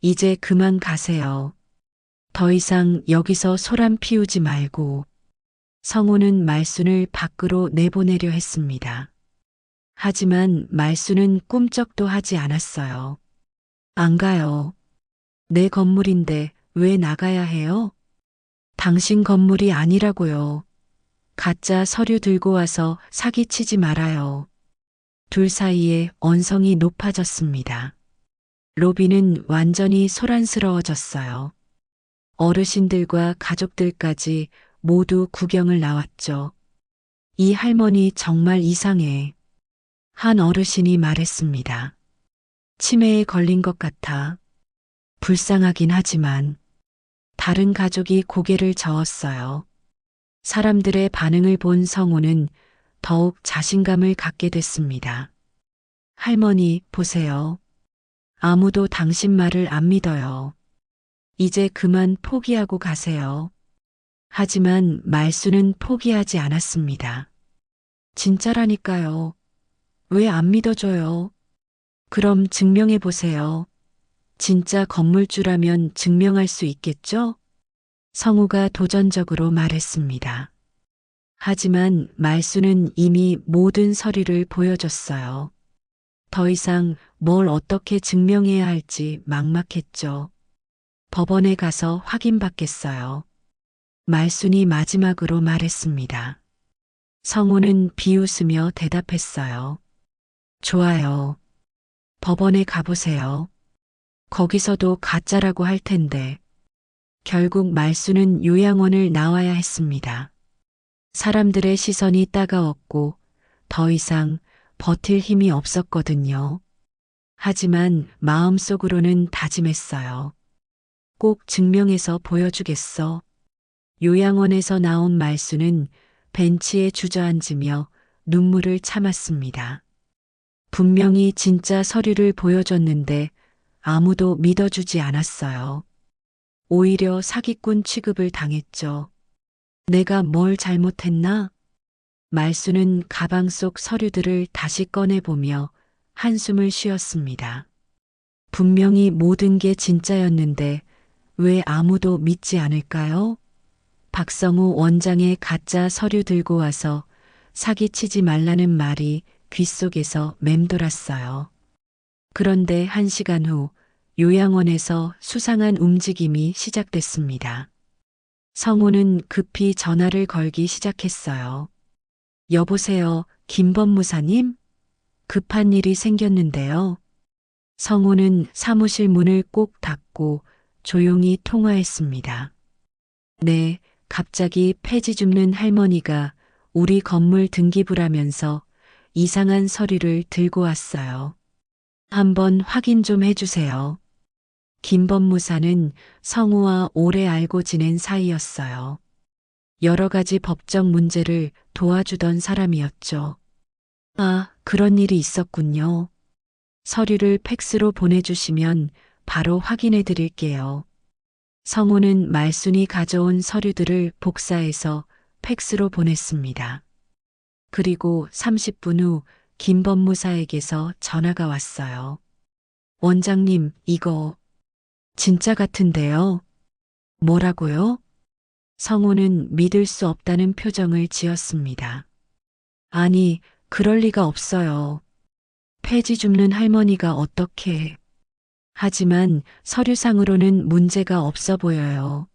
이제 그만 가세요. 더 이상 여기서 소란 피우지 말고. 성우는 말순을 밖으로 내보내려 했습니다. 하지만 말순은 꿈쩍도 하지 않았어요. 안 가요. 내 건물인데 왜 나가야 해요? 당신 건물이 아니라고요. 가짜 서류 들고 와서 사기치지 말아요. 둘 사이에 언성이 높아졌습니다. 로비는 완전히 소란스러워졌어요. 어르신들과 가족들까지 모두 구경을 나왔죠. 이 할머니 정말 이상해. 한 어르신이 말했습니다. 치매에 걸린 것 같아. 불쌍하긴 하지만. 다른 가족이 고개를 저었어요. 사람들의 반응을 본 성우는 더욱 자신감을 갖게 됐습니다. 할머니, 보세요. 아무도 당신 말을 안 믿어요. 이제 그만 포기하고 가세요. 하지만 말순은 포기하지 않았습니다. 진짜라니까요. 왜 안 믿어줘요? 그럼 증명해 보세요. 진짜 건물주라면 증명할 수 있겠죠? 성우가 도전적으로 말했습니다. 하지만 말순은 이미 모든 서류를 보여줬어요. 더 이상 뭘 어떻게 증명해야 할지 막막했죠. 법원에 가서 확인받겠어요. 말순이 마지막으로 말했습니다. 성우는 비웃으며 대답했어요. 좋아요. 법원에 가보세요. 거기서도 가짜라고 할 텐데. 결국 말순은 요양원을 나와야 했습니다. 사람들의 시선이 따가웠고 더 이상 버틸 힘이 없었거든요. 하지만 마음속으로는 다짐했어요. 꼭 증명해서 보여주겠어. 요양원에서 나온 말순은 벤치에 주저앉으며 눈물을 참았습니다. 분명히 진짜 서류를 보여줬는데 아무도 믿어주지 않았어요. 오히려 사기꾼 취급을 당했죠. 내가 뭘 잘못했나? 말순은 가방 속 서류들을 다시 꺼내보며 한숨을 쉬었습니다. 분명히 모든 게 진짜였는데 왜 아무도 믿지 않을까요? 박성우 원장의 가짜 서류 들고 와서 사기치지 말라는 말이 귓속에서 맴돌았어요. 그런데 1시간 후 요양원에서 수상한 움직임이 시작됐습니다. 성우는 급히 전화를 걸기 시작했어요. 여보세요, 김 법무사님? 급한 일이 생겼는데요. 성우는 사무실 문을 꼭 닫고 조용히 통화했습니다. 네, 갑자기 폐지 줍는 할머니가 우리 건물 등기부라면서 이상한 서류를 들고 왔어요. 한번 확인 좀 해주세요. 김 법무사는 성우와 오래 알고 지낸 사이였어요. 여러 가지 법적 문제를 도와주던 사람이었죠. 아, 그런 일이 있었군요. 서류를 팩스로 보내주시면 바로 확인해 드릴게요. 성우는 말순이 가져온 서류들을 복사해서 팩스로 보냈습니다. 그리고 30분 후 김 법무사에게서 전화가 왔어요. 원장님, 이거 진짜 같은데요. 뭐라고요? 성우는 믿을 수 없다는 표정을 지었습니다. 아니, 그럴 리가 없어요. 폐지 줍는 할머니가 어떻게. 하지만 서류상으로는 문제가 없어 보여요.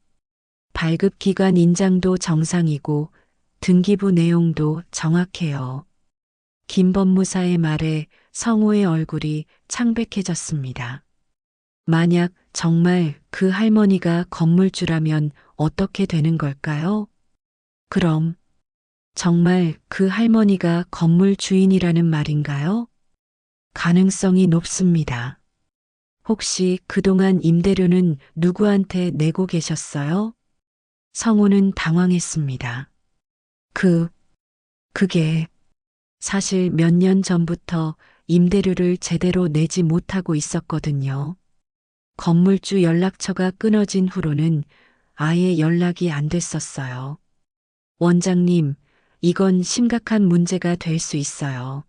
발급 기관 인장도 정상이고 등기부 내용도 정확해요. 김 법무사의 말에 성우의 얼굴이 창백해졌습니다. 만약 정말 그 할머니가 건물주라면 어떻게 되는 걸까요? 그럼 정말 그 할머니가 건물 주인이라는 말인가요? 가능성이 높습니다. 혹시 그동안 임대료는 누구한테 내고 계셨어요? 성우는 당황했습니다. 그게 사실 몇 년 전부터 임대료를 제대로 내지 못하고 있었거든요. 건물주 연락처가 끊어진 후로는 아예 연락이 안 됐었어요. 원장님, 이건 심각한 문제가 될 수 있어요.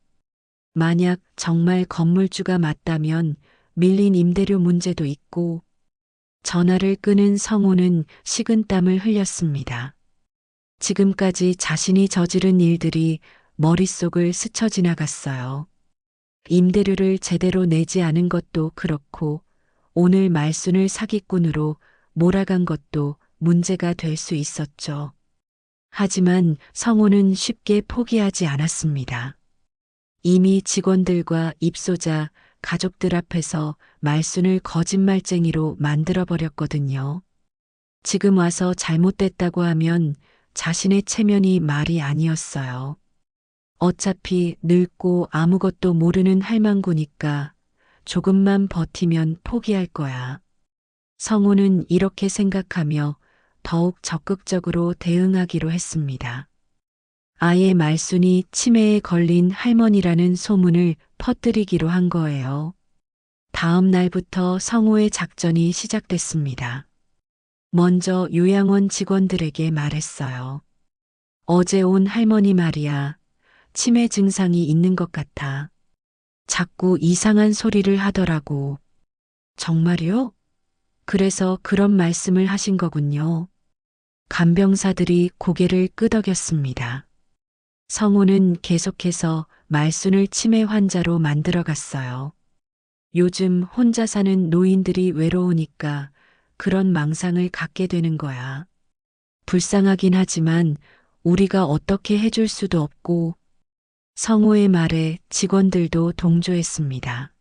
만약 정말 건물주가 맞다면 밀린 임대료 문제도 있고, 전화를 끊은 성우는 식은땀을 흘렸습니다. 지금까지 자신이 저지른 일들이 머릿속을 스쳐 지나갔어요. 임대료를 제대로 내지 않은 것도 그렇고, 오늘 말순을 사기꾼으로 몰아간 것도 문제가 될 수 있었죠. 하지만 성우는 쉽게 포기하지 않았습니다. 이미 직원들과 입소자, 가족들 앞에서 말순을 거짓말쟁이로 만들어버렸거든요. 지금 와서 잘못됐다고 하면 자신의 체면이 말이 아니었어요. 어차피 늙고 아무것도 모르는 할망구니까 조금만 버티면 포기할 거야. 성우는 이렇게 생각하며 더욱 적극적으로 대응하기로 했습니다. 아예 말순이 치매에 걸린 할머니라는 소문을 퍼뜨리기로 한 거예요. 다음 날부터 성우의 작전이 시작됐습니다. 먼저 요양원 직원들에게 말했어요. 어제 온 할머니 말이야. 치매 증상이 있는 것 같아. 자꾸 이상한 소리를 하더라고. 정말요? 그래서 그런 말씀을 하신 거군요. 간병사들이 고개를 끄덕였습니다. 성우는 계속해서 말순을 치매 환자로 만들어갔어요. 요즘 혼자 사는 노인들이 외로우니까 그런 망상을 갖게 되는 거야. 불쌍하긴 하지만 우리가 어떻게 해줄 수도 없고, 성우의 말에 직원들도 동조했습니다.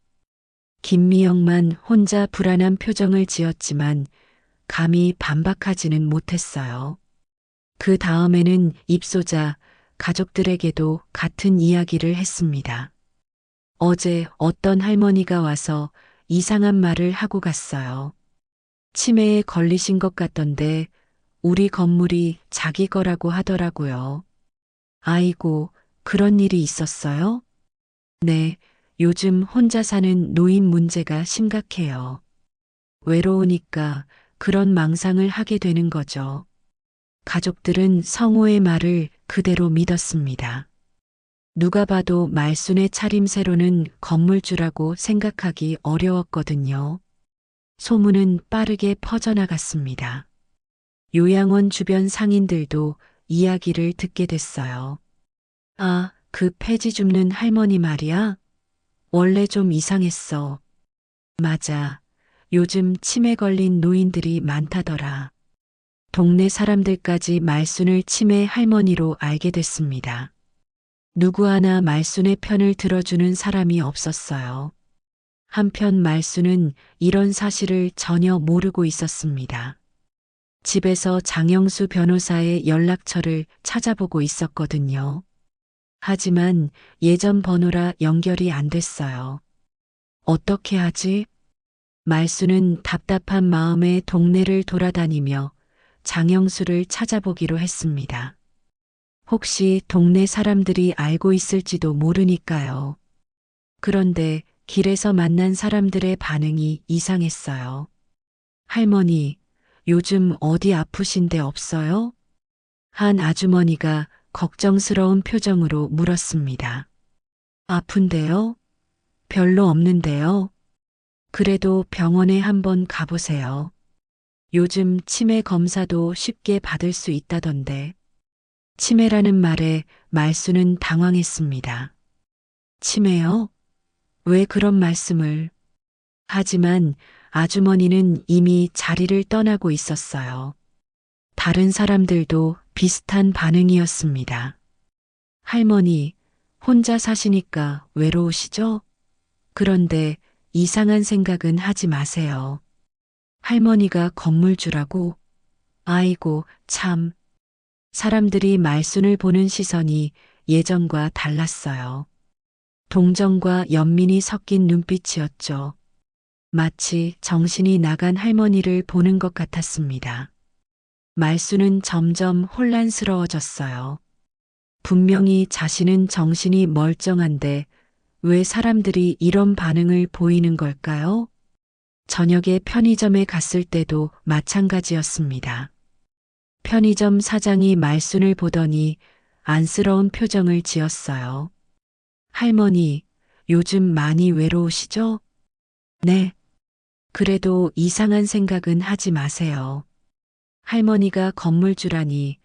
김미영만 혼자 불안한 표정을 지었지만 감히 반박하지는 못했어요. 그 다음에는 입소자, 가족들에게도 같은 이야기를 했습니다. 어제 어떤 할머니가 와서 이상한 말을 하고 갔어요. 치매에 걸리신 것 같던데 우리 건물이 자기 거라고 하더라고요. 아이고, 그런 일이 있었어요? 네, 요즘 혼자 사는 노인 문제가 심각해요. 외로우니까 그런 망상을 하게 되는 거죠. 가족들은 성우의 말을 그대로 믿었습니다. 누가 봐도 말순의 차림새로는 건물주라고 생각하기 어려웠거든요. 소문은 빠르게 퍼져나갔습니다. 요양원 주변 상인들도 이야기를 듣게 됐어요. 아, 그 폐지 줍는 할머니 말이야? 원래 좀 이상했어. 맞아. 요즘 치매 걸린 노인들이 많다더라. 동네 사람들까지 말순을 치매 할머니로 알게 됐습니다. 누구 하나 말순의 편을 들어주는 사람이 없었어요. 한편 말순은 이런 사실을 전혀 모르고 있었습니다. 집에서 장영수 변호사의 연락처를 찾아보고 있었거든요. 하지만 예전 번호라 연결이 안 됐어요. 어떻게 하지? 말순은 답답한 마음에 동네를 돌아다니며 장영수를 찾아보기로 했습니다. 혹시 동네 사람들이 알고 있을지도 모르니까요. 그런데 길에서 만난 사람들의 반응이 이상했어요. 할머니, 요즘 어디 아프신데 없어요? 한 아주머니가 걱정스러운 표정으로 물었습니다. 아픈데요? 별로 없는데요? 그래도 병원에 한번 가보세요. 요즘 치매 검사도 쉽게 받을 수 있다던데. 치매라는 말에 말순은 당황했습니다. 치매요? 왜 그런 말씀을? 하지만 아주머니는 이미 자리를 떠나고 있었어요. 다른 사람들도 비슷한 반응이었습니다. 할머니, 혼자 사시니까 외로우시죠? 그런데 이상한 생각은 하지 마세요. 할머니가 건물주라고? 아이고, 참. 사람들이 말순을 보는 시선이 예전과 달랐어요. 동정과 연민이 섞인 눈빛이었죠. 마치 정신이 나간 할머니를 보는 것 같았습니다. 말순은 점점 혼란스러워졌어요. 분명히 자신은 정신이 멀쩡한데 왜 사람들이 이런 반응을 보이는 걸까요? 저녁에 편의점에 갔을 때도 마찬가지였습니다. 편의점 사장이 말순을 보더니 안쓰러운 표정을 지었어요. 할머니, 요즘 많이 외로우시죠? 네. 그래도 이상한 생각은 하지 마세요. 할머니가 건물주라니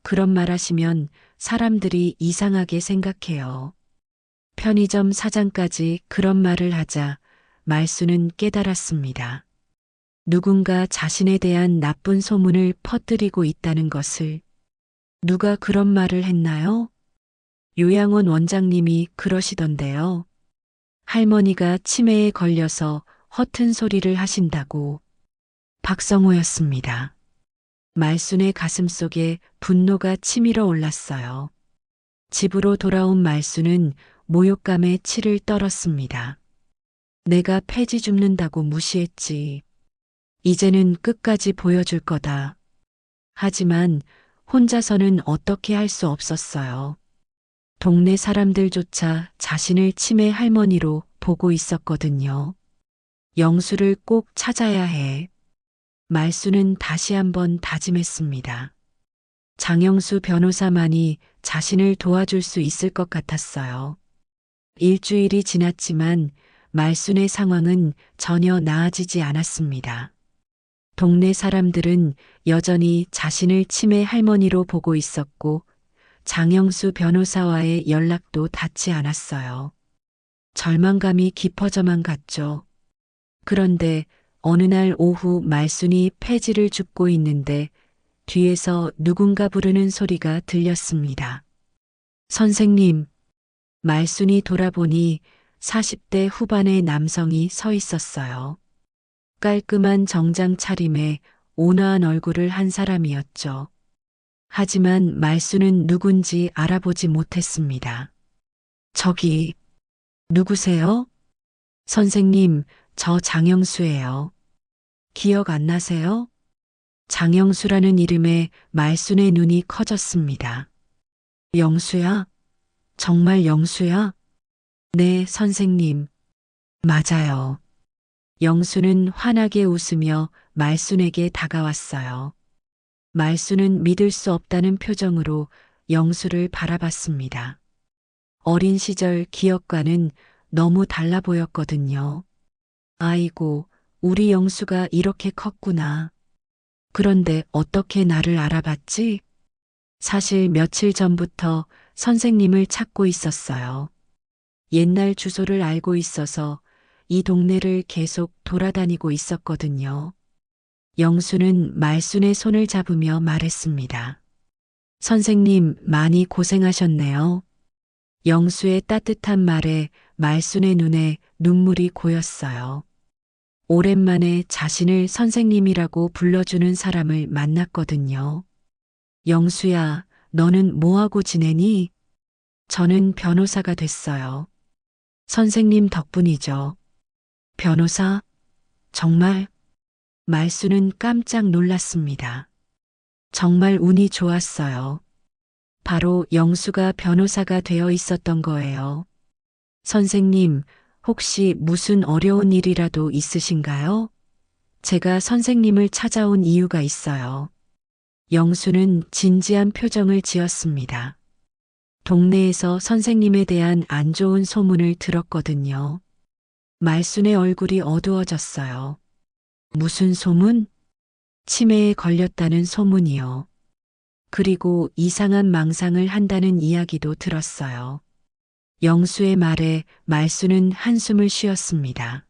그런 말 하시면 사람들이 이상하게 생각해요. 편의점 사장까지 그런 말을 하자 말순은 깨달았습니다. 누군가 자신에 대한 나쁜 소문을 퍼뜨리고 있다는 것을. 누가 그런 말을 했나요? 요양원 원장님이 그러시던데요. 할머니가 치매에 걸려서 허튼 소리를 하신다고. 박성호였습니다. 말순의 가슴속에 분노가 치밀어 올랐어요. 집으로 돌아온 말순은 모욕감에 치를 떨었습니다. 내가 폐지 줍는다고 무시했지. 이제는 끝까지 보여줄 거다. 하지만 혼자서는 어떻게 할 수 없었어요. 동네 사람들조차 자신을 치매 할머니로 보고 있었거든요. 영수를 꼭 찾아야 해. 말순은 다시 한번 다짐했습니다. 장영수 변호사만이 자신을 도와줄 수 있을 것 같았어요. 일주일이 지났지만 말순의 상황은 전혀 나아지지 않았습니다. 동네 사람들은 여전히 자신을 치매 할머니로 보고 있었고 장영수 변호사와의 연락도 닿지 않았어요. 절망감이 깊어져만 갔죠. 그런데 어느 날 오후 말순이 폐지를 줍고 있는데 뒤에서 누군가 부르는 소리가 들렸습니다. 선생님, 말순이 돌아보니 40대 후반의 남성이 서 있었어요. 깔끔한 정장 차림에 온화한 얼굴을 한 사람이었죠. 하지만 말순은 누군지 알아보지 못했습니다. 저기, 누구세요? 선생님, 저 장영수예요. 기억 안 나세요? 장영수라는 이름에 말순의 눈이 커졌습니다. 영수야? 정말 영수야? 네, 선생님. 맞아요. 영수는 환하게 웃으며 말순에게 다가왔어요. 말순은 믿을 수 없다는 표정으로 영수를 바라봤습니다. 어린 시절 기억과는 너무 달라 보였거든요. 아이고, 우리 영수가 이렇게 컸구나. 그런데 어떻게 나를 알아봤지? 사실 며칠 전부터 선생님을 찾고 있었어요. 옛날 주소를 알고 있어서 이 동네를 계속 돌아다니고 있었거든요. 영수는 말순의 손을 잡으며 말했습니다. 선생님, 많이 고생하셨네요. 영수의 따뜻한 말에 말순의 눈에 눈물이 고였어요. 오랜만에 자신을 선생님이라고 불러주는 사람을 만났거든요. 영수야, 너는 뭐하고 지내니? 저는 변호사가 됐어요. 선생님 덕분이죠. 변호사? 정말? 말순은 깜짝 놀랐습니다. 정말 운이 좋았어요. 바로 영수가 변호사가 되어 있었던 거예요. 선생님, 혹시 무슨 어려운 일이라도 있으신가요? 제가 선생님을 찾아온 이유가 있어요. 영수는 진지한 표정을 지었습니다. 동네에서 선생님에 대한 안 좋은 소문을 들었거든요. 말순의 얼굴이 어두워졌어요. 무슨 소문? 치매에 걸렸다는 소문이요. 그리고 이상한 망상을 한다는 이야기도 들었어요. 영수의 말에 말순은 한숨을 쉬었습니다.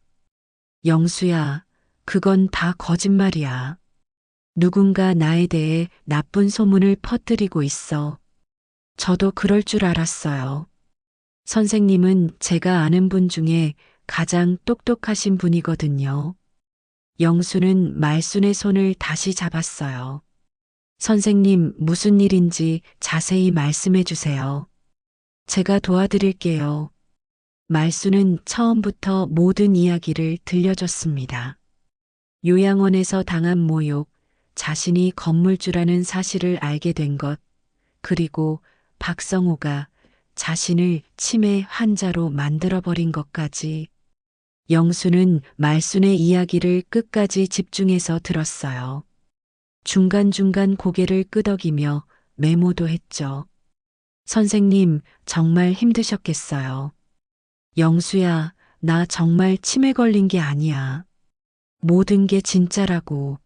영수야, 그건 다 거짓말이야. 누군가 나에 대해 나쁜 소문을 퍼뜨리고 있어. 저도 그럴 줄 알았어요. 선생님은 제가 아는 분 중에 가장 똑똑하신 분이거든요. 영수는 말순의 손을 다시 잡았어요. 선생님, 무슨 일인지 자세히 말씀해 주세요. 제가 도와드릴게요. 말순은 처음부터 모든 이야기를 들려줬습니다. 요양원에서 당한 모욕, 자신이 건물주라는 사실을 알게 된 것, 그리고 박성호가 자신을 치매 환자로 만들어버린 것까지. 영수는 말순의 이야기를 끝까지 집중해서 들었어요. 중간중간 고개를 끄덕이며 메모도 했죠. 선생님, 정말 힘드셨겠어요. 영수야, 나 정말 치매 걸린 게 아니야. 모든 게 진짜라고.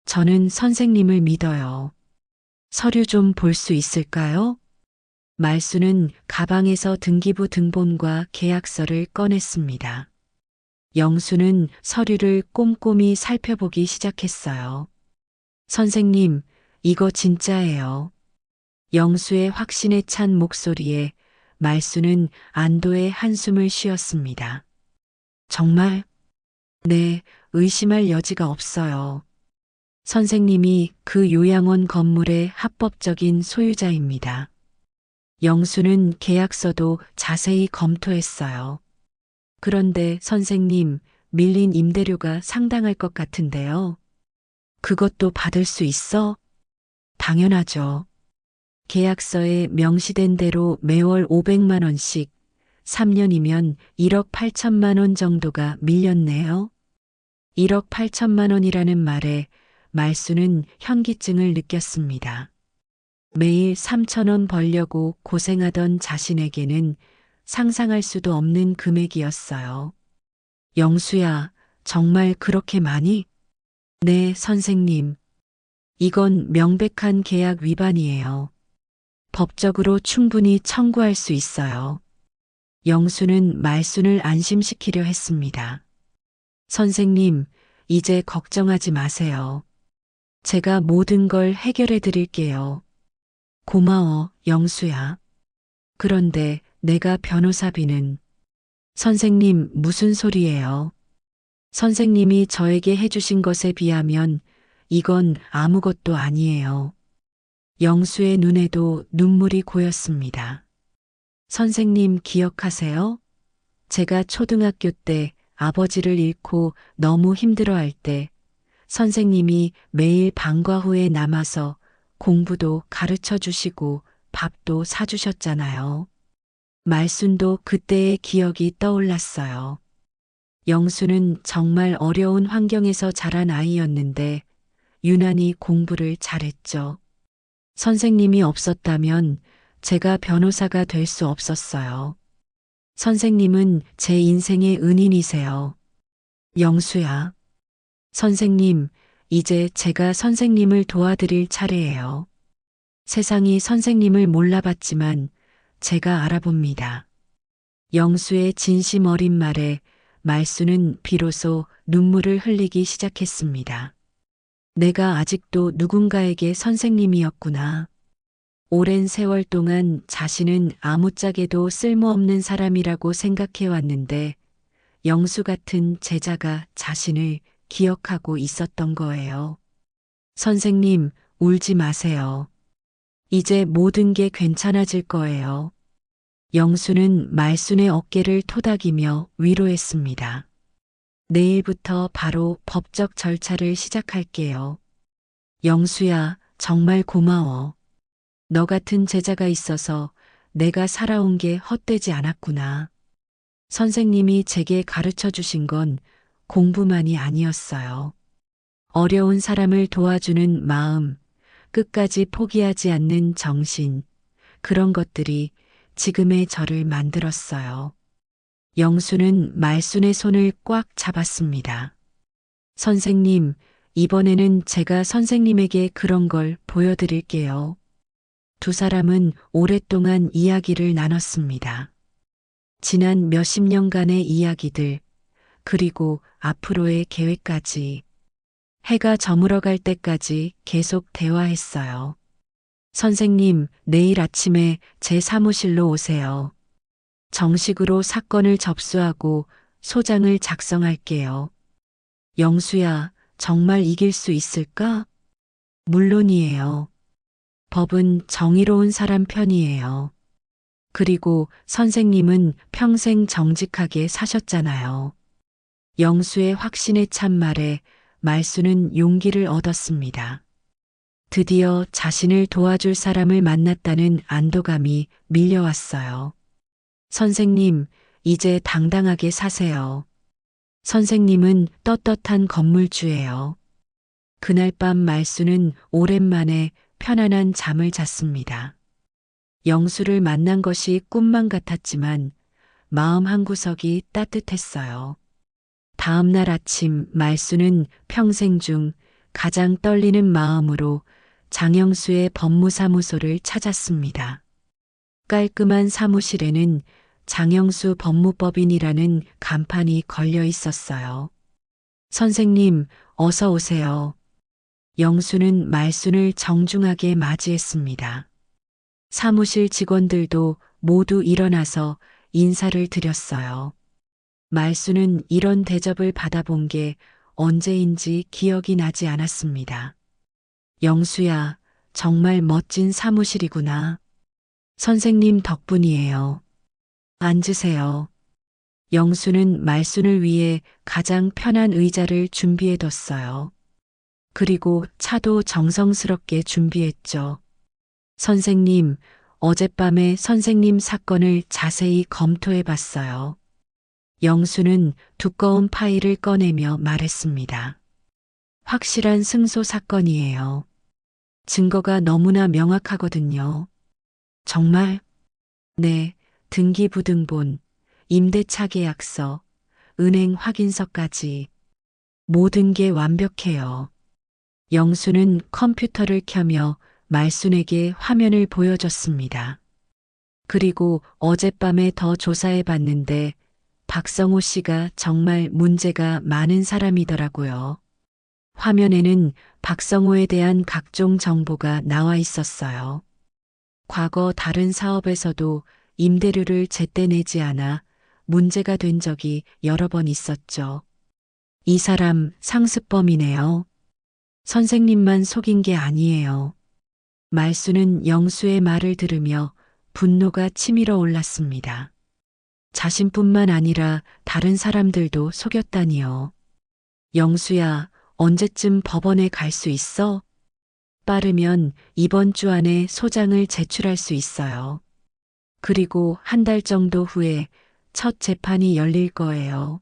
저는 선생님을 믿어요. 서류 좀 볼 수 있을까요? 말순은 가방에서 등기부 등본과 계약서를 꺼냈습니다. 영수는 서류를 꼼꼼히 살펴보기 시작했어요. 선생님, 이거 진짜예요. 영수의 확신에 찬 목소리에 말순은 안도의 한숨을 쉬었습니다. 정말? 네, 의심할 여지가 없어요. 선생님이 그 요양원 건물의 합법적인 소유자입니다. 영수는 계약서도 자세히 검토했어요. 그런데 선생님, 밀린 임대료가 상당할 것 같은데요. 그것도 받을 수 있어? 당연하죠. 계약서에 명시된 대로 매월 500만 원씩, 3년이면 1억 8천만 원 정도가 밀렸네요. 1억 8천만 원이라는 말에 말순은 현기증을 느꼈습니다. 매일 3천 원 벌려고 고생하던 자신에게는 상상할 수도 없는 금액이었어요. 영수야, 정말 그렇게 많이? 네, 선생님. 이건 명백한 계약 위반이에요. 법적으로 충분히 청구할 수 있어요. 영수는 말순을 안심시키려 했습니다. 선생님, 이제 걱정하지 마세요. 제가 모든 걸 해결해 드릴게요. 고마워, 영수야. 그런데 내가 변호사비는? 선생님, 무슨 소리예요? 선생님이 저에게 해주신 것에 비하면 이건 아무것도 아니에요. 영수의 눈에도 눈물이 고였습니다. 선생님 기억하세요? 제가 초등학교 때 아버지를 잃고 너무 힘들어할 때 선생님이 매일 방과 후에 남아서 공부도 가르쳐 주시고 밥도 사주셨잖아요. 말순도 그때의 기억이 떠올랐어요. 영수는 정말 어려운 환경에서 자란 아이였는데 유난히 공부를 잘했죠. 선생님이 없었다면 제가 변호사가 될 수 없었어요. 선생님은 제 인생의 은인이세요. 영수야. 선생님, 이제 제가 선생님을 도와드릴 차례예요. 세상이 선생님을 몰라봤지만 제가 알아봅니다. 영수의 진심 어린 말에 말순은 비로소 눈물을 흘리기 시작했습니다. 내가 아직도 누군가에게 선생님이었구나. 오랜 세월 동안 자신은 아무짝에도 쓸모없는 사람이라고 생각해왔는데 영수 같은 제자가 자신을 기억하고 있었던 거예요. 선생님, 울지 마세요. 이제 모든 게 괜찮아질 거예요. 영수는 말순의 어깨를 토닥이며 위로했습니다. 내일부터 바로 법적 절차를 시작할게요. 영수야, 정말 고마워. 너 같은 제자가 있어서 내가 살아온 게 헛되지 않았구나. 선생님이 제게 가르쳐 주신 건 공부만이 아니었어요. 어려운 사람을 도와주는 마음, 끝까지 포기하지 않는 정신, 그런 것들이 지금의 저를 만들었어요. 영수는 말순의 손을 꽉 잡았습니다. 선생님, 이번에는 제가 선생님에게 그런 걸 보여드릴게요. 두 사람은 오랫동안 이야기를 나눴습니다. 지난 몇십 년간의 이야기들, 그리고 앞으로의 계획까지. 해가 저물어 갈 때까지 계속 대화했어요. 선생님, 내일 아침에 제 사무실로 오세요. 정식으로 사건을 접수하고 소장을 작성할게요. 영수야, 정말 이길 수 있을까? 물론이에요. 법은 정의로운 사람 편이에요. 그리고 선생님은 평생 정직하게 사셨잖아요. 영수의 확신에 찬 말에 말수는 용기를 얻었습니다. 드디어 자신을 도와줄 사람을 만났다는 안도감이 밀려왔어요. 선생님, 이제 당당하게 사세요. 선생님은 떳떳한 건물주예요. 그날 밤 말수는 오랜만에 편안한 잠을 잤습니다. 영수를 만난 것이 꿈만 같았지만 마음 한구석이 따뜻했어요. 다음 날 아침 말수는 평생 중 가장 떨리는 마음으로 장영수의 법무사무소를 찾았습니다. 깔끔한 사무실에는 장영수 법무법인이라는 간판이 걸려 있었어요. 선생님, 어서 오세요. 영수는 말순을 정중하게 맞이했습니다. 사무실 직원들도 모두 일어나서 인사를 드렸어요. 말순은 이런 대접을 받아본 게 언제인지 기억이 나지 않았습니다. 영수야, 정말 멋진 사무실이구나. 선생님 덕분이에요. 앉으세요. 영수는 말순을 위해 가장 편한 의자를 준비해뒀어요. 그리고 차도 정성스럽게 준비했죠. 선생님, 어젯밤에 선생님 사건을 자세히 검토해 봤어요. 영수는 두꺼운 파일을 꺼내며 말했습니다. 확실한 승소 사건이에요. 증거가 너무나 명확하거든요. 정말? 네, 등기부등본, 임대차 계약서, 은행 확인서까지 모든 게 완벽해요. 영수는 컴퓨터를 켜며 말순에게 화면을 보여줬습니다. 그리고 어젯밤에 더 조사해 봤는데 박성호 씨가 정말 문제가 많은 사람이더라고요. 화면에는 박성호에 대한 각종 정보가 나와 있었어요. 과거 다른 사업에서도 임대료를 제때 내지 않아 문제가 된 적이 여러 번 있었죠. 이 사람 상습범이네요. 선생님만 속인 게 아니에요. 말수는 영수의 말을 들으며 분노가 치밀어 올랐습니다. 자신뿐만 아니라 다른 사람들도 속였다니요. 영수야, 언제쯤 법원에 갈 수 있어? 빠르면 이번 주 안에 소장을 제출할 수 있어요. 그리고 한 달 정도 후에 첫 재판이 열릴 거예요.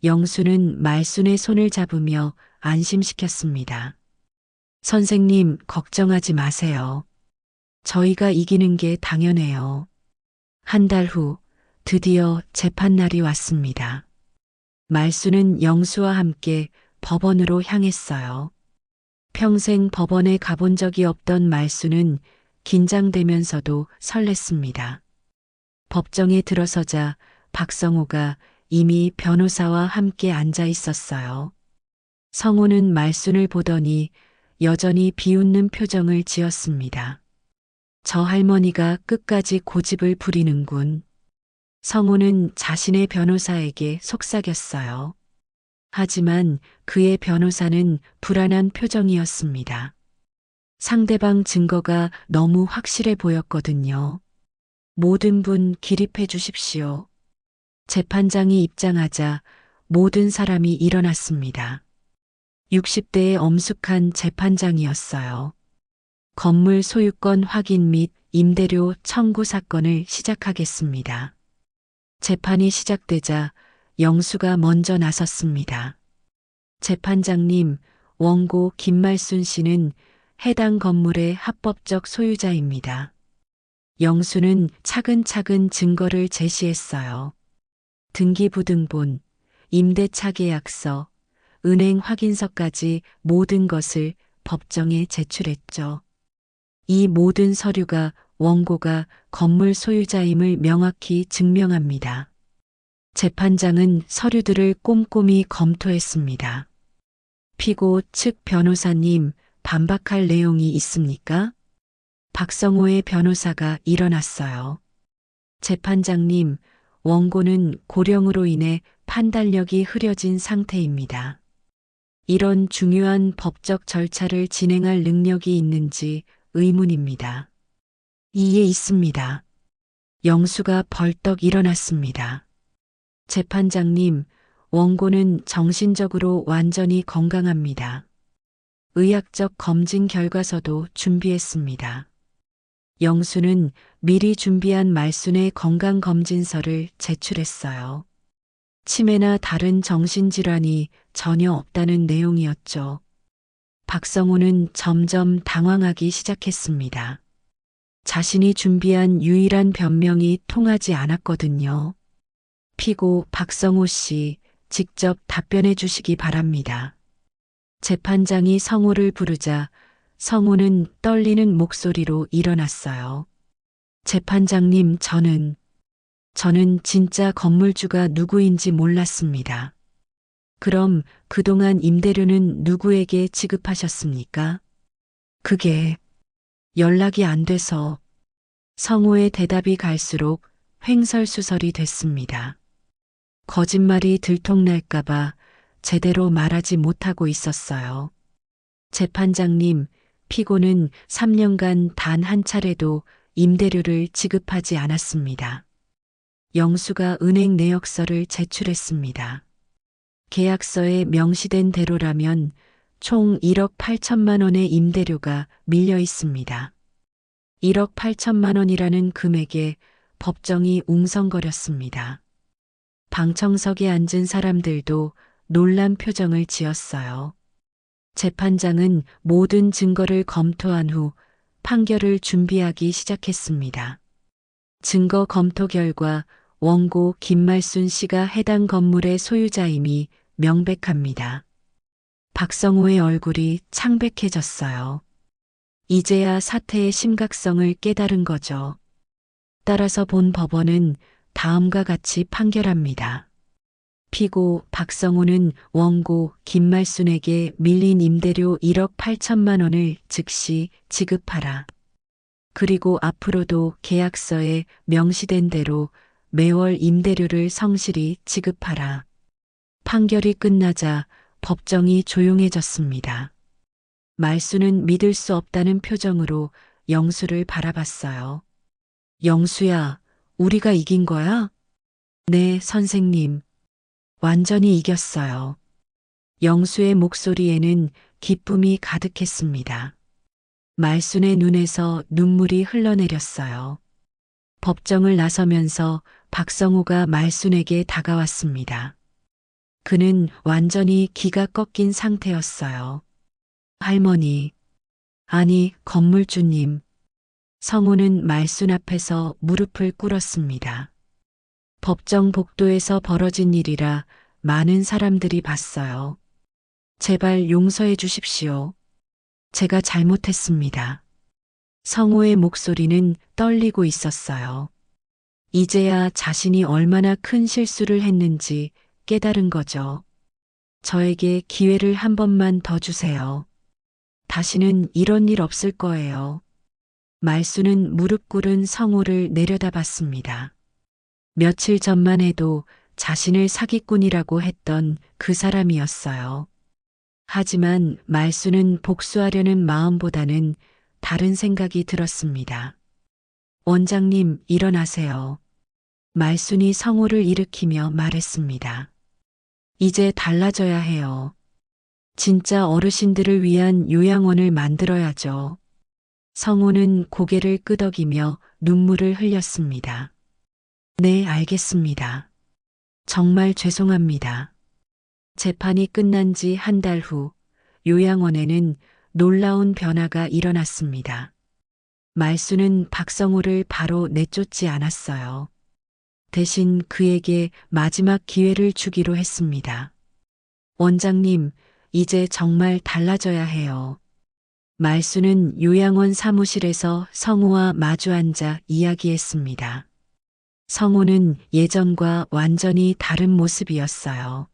영수는 말순의 손을 잡으며 안심시켰습니다. 선생님, 걱정하지 마세요. 저희가 이기는 게 당연해요. 한 달 후, 드디어 재판날이 왔습니다. 말순은 영수와 함께 법원으로 향했어요. 평생 법원에 가본 적이 없던 말순은 긴장되면서도 설렜습니다. 법정에 들어서자 박성호가 이미 변호사와 함께 앉아 있었어요. 성호는 말순을 보더니 여전히 비웃는 표정을 지었습니다. 저 할머니가 끝까지 고집을 부리는군. 성호는 자신의 변호사에게 속삭였어요. 하지만 그의 변호사는 불안한 표정이었습니다. 상대방 증거가 너무 확실해 보였거든요. 모든 분 기립해 주십시오. 재판장이 입장하자 모든 사람이 일어났습니다. 60대의 엄숙한 재판장이었어요. 건물 소유권 확인 및 임대료 청구 사건을 시작하겠습니다. 재판이 시작되자 영수가 먼저 나섰습니다. 재판장님, 원고 김말순 씨는 해당 건물의 합법적 소유자입니다. 영수는 차근차근 증거를 제시했어요. 등기부등본, 임대차 계약서, 은행 확인서까지 모든 것을 법정에 제출했죠. 이 모든 서류가 원고가 건물 소유자임을 명확히 증명합니다. 재판장은 서류들을 꼼꼼히 검토했습니다. 피고 측 변호사님, 반박할 내용이 있습니까? 박성호의 변호사가 일어났어요. 재판장님, 원고는 고령으로 인해 판단력이 흐려진 상태입니다. 이런 중요한 법적 절차를 진행할 능력이 있는지 의문입니다. 이에 있습니다. 영수가 벌떡 일어났습니다. 재판장님, 원고는 정신적으로 완전히 건강합니다. 의학적 검진 결과서도 준비했습니다. 영수는 미리 준비한 말순의 건강검진서를 제출했어요. 치매나 다른 정신질환이 전혀 없다는 내용이었죠. 박성호는 점점 당황하기 시작했습니다. 자신이 준비한 유일한 변명이 통하지 않았거든요. 피고 박성호 씨, 직접 답변해 주시기 바랍니다. 재판장이 성호를 부르자 성호는 떨리는 목소리로 일어났어요. 재판장님, 저는 진짜 건물주가 누구인지 몰랐습니다. 그럼 그동안 임대료는 누구에게 지급하셨습니까? 그게 연락이 안 돼서. 성호의 대답이 갈수록 횡설수설이 됐습니다. 거짓말이 들통날까봐 제대로 말하지 못하고 있었어요. 재판장님, 피고는 3년간 단 한 차례도 임대료를 지급하지 않았습니다. 영수가 은행 내역서를 제출했습니다. 계약서에 명시된 대로라면 총 1억 8천만 원의 임대료가 밀려 있습니다. 1억 8천만 원이라는 금액에 법정이 웅성거렸습니다. 방청석에 앉은 사람들도 놀란 표정을 지었어요. 재판장은 모든 증거를 검토한 후 판결을 준비하기 시작했습니다. 증거 검토 결과 원고 김말순 씨가 해당 건물의 소유자임이 명백합니다. 박성호의 얼굴이 창백해졌어요. 이제야 사태의 심각성을 깨달은 거죠. 따라서 본 법원은 다음과 같이 판결합니다. 피고 박성호는 원고 김말순에게 밀린 임대료 1억 8천만 원을 즉시 지급하라. 그리고 앞으로도 계약서에 명시된 대로 매월 임대료를 성실히 지급하라. 판결이 끝나자 법정이 조용해졌습니다. 말순은 믿을 수 없다는 표정으로 영수를 바라봤어요. 영수야, 우리가 이긴 거야? 네, 선생님. 완전히 이겼어요. 영수의 목소리에는 기쁨이 가득했습니다. 말순의 눈에서 눈물이 흘러내렸어요. 법정을 나서면서 박성호가 말순에게 다가왔습니다. 그는 완전히 기가 꺾인 상태였어요. 할머니, 아니, 건물주님. 성호는 말순 앞에서 무릎을 꿇었습니다. 법정 복도에서 벌어진 일이라 많은 사람들이 봤어요. 제발 용서해 주십시오. 제가 잘못했습니다. 성호의 목소리는 떨리고 있었어요. 이제야 자신이 얼마나 큰 실수를 했는지 깨달은 거죠. 저에게 기회를 한 번만 더 주세요. 다시는 이런 일 없을 거예요. 말순은 무릎 꿇은 성호를 내려다봤습니다. 며칠 전만 해도 자신을 사기꾼이라고 했던 그 사람이었어요. 하지만 말순은 복수하려는 마음보다는 다른 생각이 들었습니다. 원장님, 일어나세요. 말순이 성호를 일으키며 말했습니다. 이제 달라져야 해요. 진짜 어르신들을 위한 요양원을 만들어야죠. 성호는 고개를 끄덕이며 눈물을 흘렸습니다. 네, 알겠습니다. 정말 죄송합니다. 재판이 끝난 지 한 달 후 요양원에는 놀라운 변화가 일어났습니다. 말순은 박성호를 바로 내쫓지 않았어요. 대신 그에게 마지막 기회를 주기로 했습니다. 원장님, 이제 정말 달라져야 해요. 말순은 요양원 사무실에서 성호와 마주 앉아 이야기했습니다. 성호는 예전과 완전히 다른 모습이었어요.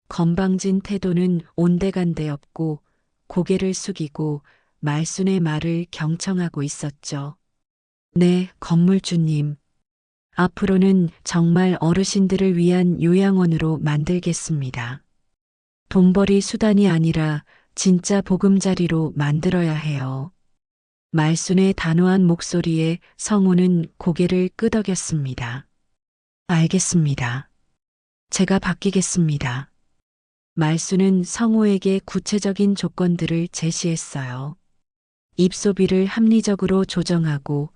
건방진 태도는 온데간데 없고 고개를 숙이고 말순의 말을 경청하고 있었죠. 네, 건물주님. 앞으로는 정말 어르신들을 위한 요양원으로 만들겠습니다. 돈벌이 수단이 아니라 진짜 보금자리로 만들어야 해요. 말순의 단호한 목소리에 성우는 고개를 끄덕였습니다. 알겠습니다. 제가 바뀌겠습니다. 말순은 성우에게 구체적인 조건들을 제시했어요. 입소비를 합리적으로 조정하고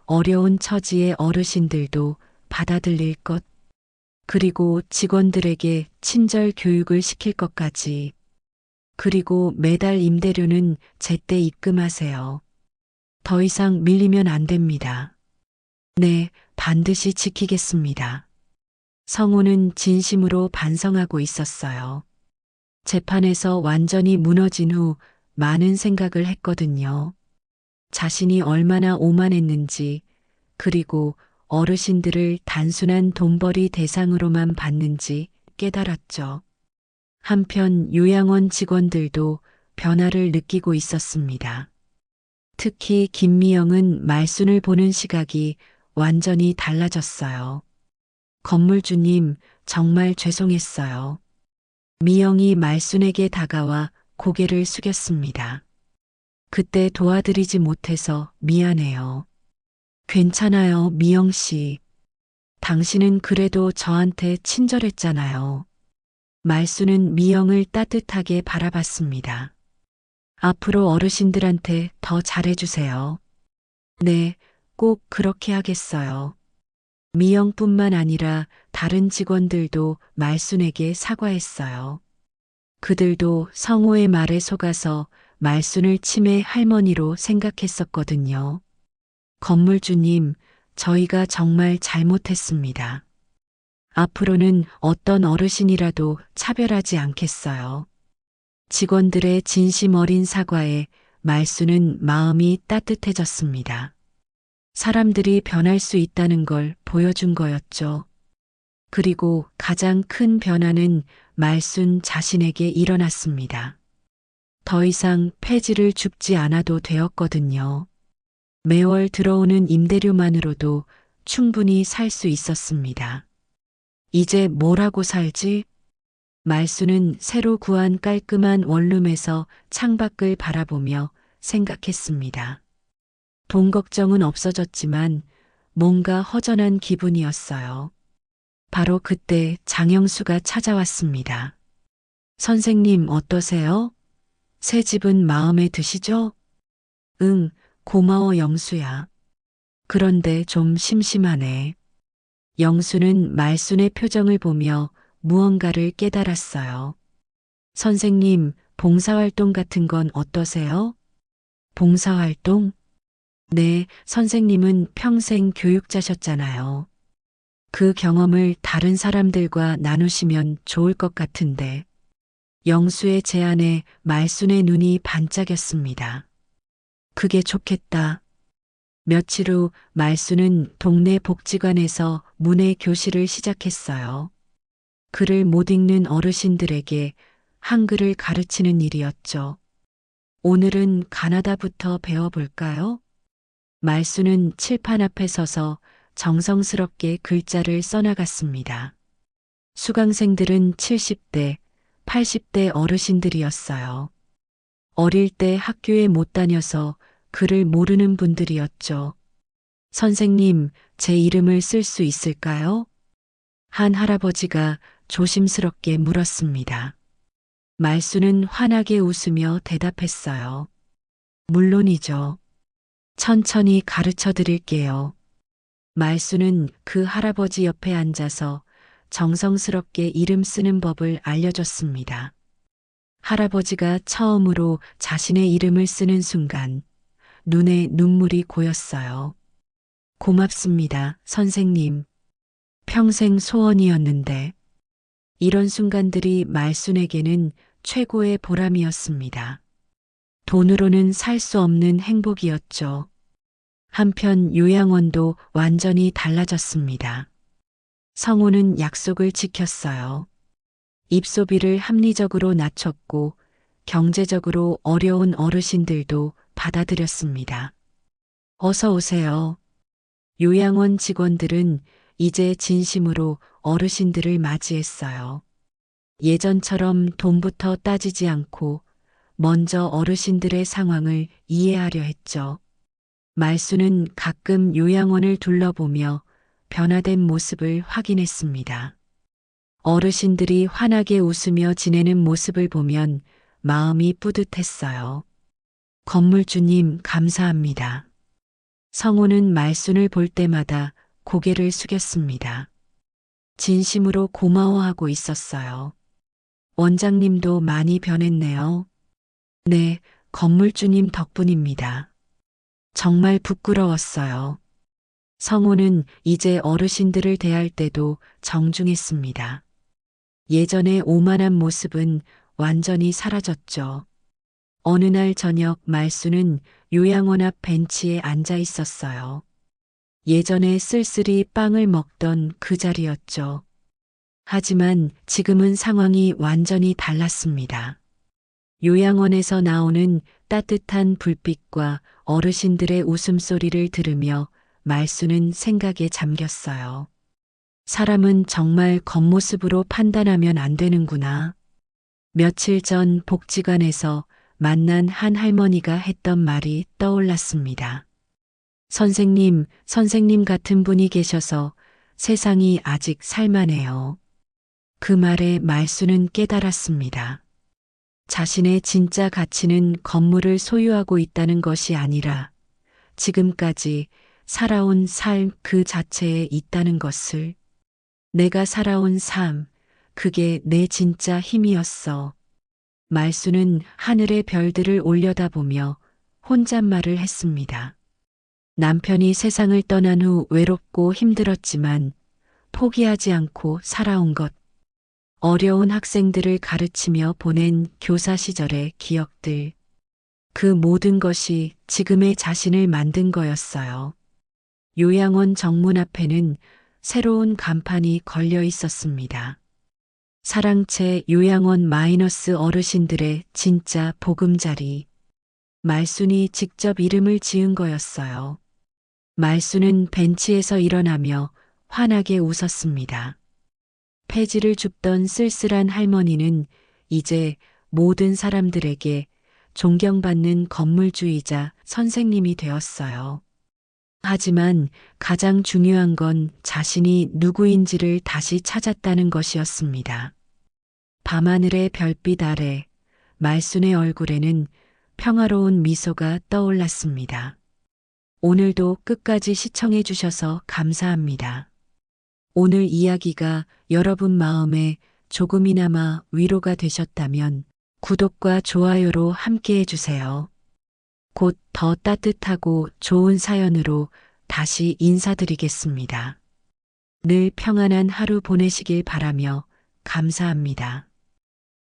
어려운 처지의 어르신들도 받아들일 것, 그리고 직원들에게 친절 교육을 시킬 것까지, 그리고 매달 임대료는 제때 입금하세요. 더 이상 밀리면 안 됩니다. 네, 반드시 지키겠습니다. 성우는 진심으로 반성하고 있었어요. 재판에서 완전히 무너진 후 많은 생각을 했거든요. 자신이 얼마나 오만했는지, 그리고 어르신들을 단순한 돈벌이 대상으로만 봤는지 깨달았죠. 한편 요양원 직원들도 변화를 느끼고 있었습니다. 특히 김미영은 말순을 보는 시각이 완전히 달라졌어요. 건물주님, 정말 죄송했어요. 미영이 말순에게 다가와 고개를 숙였습니다. 그때 도와드리지 못해서 미안해요. 괜찮아요, 미영 씨. 당신은 그래도 저한테 친절했잖아요. 말순은 미영을 따뜻하게 바라봤습니다. 앞으로 어르신들한테 더 잘해주세요. 네, 꼭 그렇게 하겠어요. 미영뿐만 아니라 다른 직원들도 말순에게 사과했어요. 그들도 성호의 말에 속아서 말순을 치매 할머니로 생각했었거든요. 건물주님, 저희가 정말 잘못했습니다. 앞으로는 어떤 어르신이라도 차별하지 않겠어요. 직원들의 진심 어린 사과에 말순은 마음이 따뜻해졌습니다. 사람들이 변할 수 있다는 걸 보여준 거였죠. 그리고 가장 큰 변화는 말순 자신에게 일어났습니다. 더 이상 폐지를 줍지 않아도 되었거든요. 매월 들어오는 임대료만으로도 충분히 살 수 있었습니다. 이제 뭘 하고 살지? 말순은 새로 구한 깔끔한 원룸에서 창밖을 바라보며 생각했습니다. 돈 걱정은 없어졌지만 뭔가 허전한 기분이었어요. 바로 그때 장영수가 찾아왔습니다. 선생님 어떠세요? 새 집은 마음에 드시죠? 응, 고마워 영수야. 그런데 좀 심심하네. 영수는 말순의 표정을 보며 무언가를 깨달았어요. 선생님, 봉사활동 같은 건 어떠세요? 봉사활동? 네, 선생님은 평생 교육자셨잖아요. 그 경험을 다른 사람들과 나누시면 좋을 것 같은데. 영수의 제안에 말순의 눈이 반짝였습니다. 그게 좋겠다. 며칠 후 말순은 동네 복지관에서 문해 교실을 시작했어요. 글을 못 읽는 어르신들에게 한글을 가르치는 일이었죠. 오늘은 가나다부터 배워볼까요? 말순은 칠판 앞에 서서 정성스럽게 글자를 써나갔습니다. 수강생들은 70대, 80대 어르신들이었어요. 어릴 때 학교에 못 다녀서 글을 모르는 분들이었죠. 선생님, 제 이름을 쓸 수 있을까요? 한 할아버지가 조심스럽게 물었습니다. 말순은 환하게 웃으며 대답했어요. 물론이죠. 천천히 가르쳐 드릴게요. 말순은 그 할아버지 옆에 앉아서 정성스럽게 이름 쓰는 법을 알려줬습니다. 할아버지가 처음으로 자신의 이름을 쓰는 순간 눈에 눈물이 고였어요. 고맙습니다, 선생님. 평생 소원이었는데. 이런 순간들이 말순에게는 최고의 보람이었습니다. 돈으로는 살 수 없는 행복이었죠. 한편 요양원도 완전히 달라졌습니다. 성우는 약속을 지켰어요. 입소비를 합리적으로 낮췄고 경제적으로 어려운 어르신들도 받아들였습니다. 어서 오세요. 요양원 직원들은 이제 진심으로 어르신들을 맞이했어요. 예전처럼 돈부터 따지지 않고 먼저 어르신들의 상황을 이해하려 했죠. 말수는 가끔 요양원을 둘러보며 변화된 모습을 확인했습니다. 어르신들이 환하게 웃으며 지내는 모습을 보면 마음이 뿌듯했어요. 건물주님 감사합니다. 성우는 말순을 볼 때마다 고개를 숙였습니다. 진심으로 고마워하고 있었어요. 원장님도 많이 변했네요. 네, 건물주님 덕분입니다. 정말 부끄러웠어요. 성우는 이제 어르신들을 대할 때도 정중했습니다. 예전의 오만한 모습은 완전히 사라졌죠. 어느 날 저녁 말수는 요양원 앞 벤치에 앉아 있었어요. 예전에 쓸쓸히 빵을 먹던 그 자리였죠. 하지만 지금은 상황이 완전히 달랐습니다. 요양원에서 나오는 따뜻한 불빛과 어르신들의 웃음소리를 들으며 말수는 생각에 잠겼어요. 사람은 정말 겉모습으로 판단하면 안 되는구나. 며칠 전 복지관에서 만난 한 할머니가 했던 말이 떠올랐습니다. 선생님 같은 분이 계셔서 세상이 아직 살만해요. 그 말에 말수는 깨달았습니다. 자신의 진짜 가치는 건물을 소유하고 있다는 것이 아니라 지금까지 살아온 삶 그 자체에 있다는 것을. 내가 살아온 삶, 그게 내 진짜 힘이었어. 말수는 하늘의 별들을 올려다보며 혼잣말을 했습니다. 남편이 세상을 떠난 후 외롭고 힘들었지만 포기하지 않고 살아온 것. 어려운 학생들을 가르치며 보낸 교사 시절의 기억들. 그 모든 것이 지금의 자신을 만든 거였어요. 요양원 정문 앞에는 새로운 간판이 걸려 있었습니다. 사랑채 요양원 마이너스 어르신들의 진짜 보금자리. 말순이 직접 이름을 지은 거였어요. 말순은 벤치에서 일어나며 환하게 웃었습니다. 폐지를 줍던 쓸쓸한 할머니는 이제 모든 사람들에게 존경받는 건물주이자 선생님이 되었어요. 하지만 가장 중요한 건 자신이 누구인지를 다시 찾았다는 것이었습니다. 밤하늘의 별빛 아래 말순의 얼굴에는 평화로운 미소가 떠올랐습니다. 오늘도 끝까지 시청해 주셔서 감사합니다. 오늘 이야기가 여러분 마음에 조금이나마 위로가 되셨다면 구독과 좋아요로 함께 해주세요. 곧 더 따뜻하고 좋은 사연으로 다시 인사드리겠습니다. 늘 평안한 하루 보내시길 바라며 감사합니다.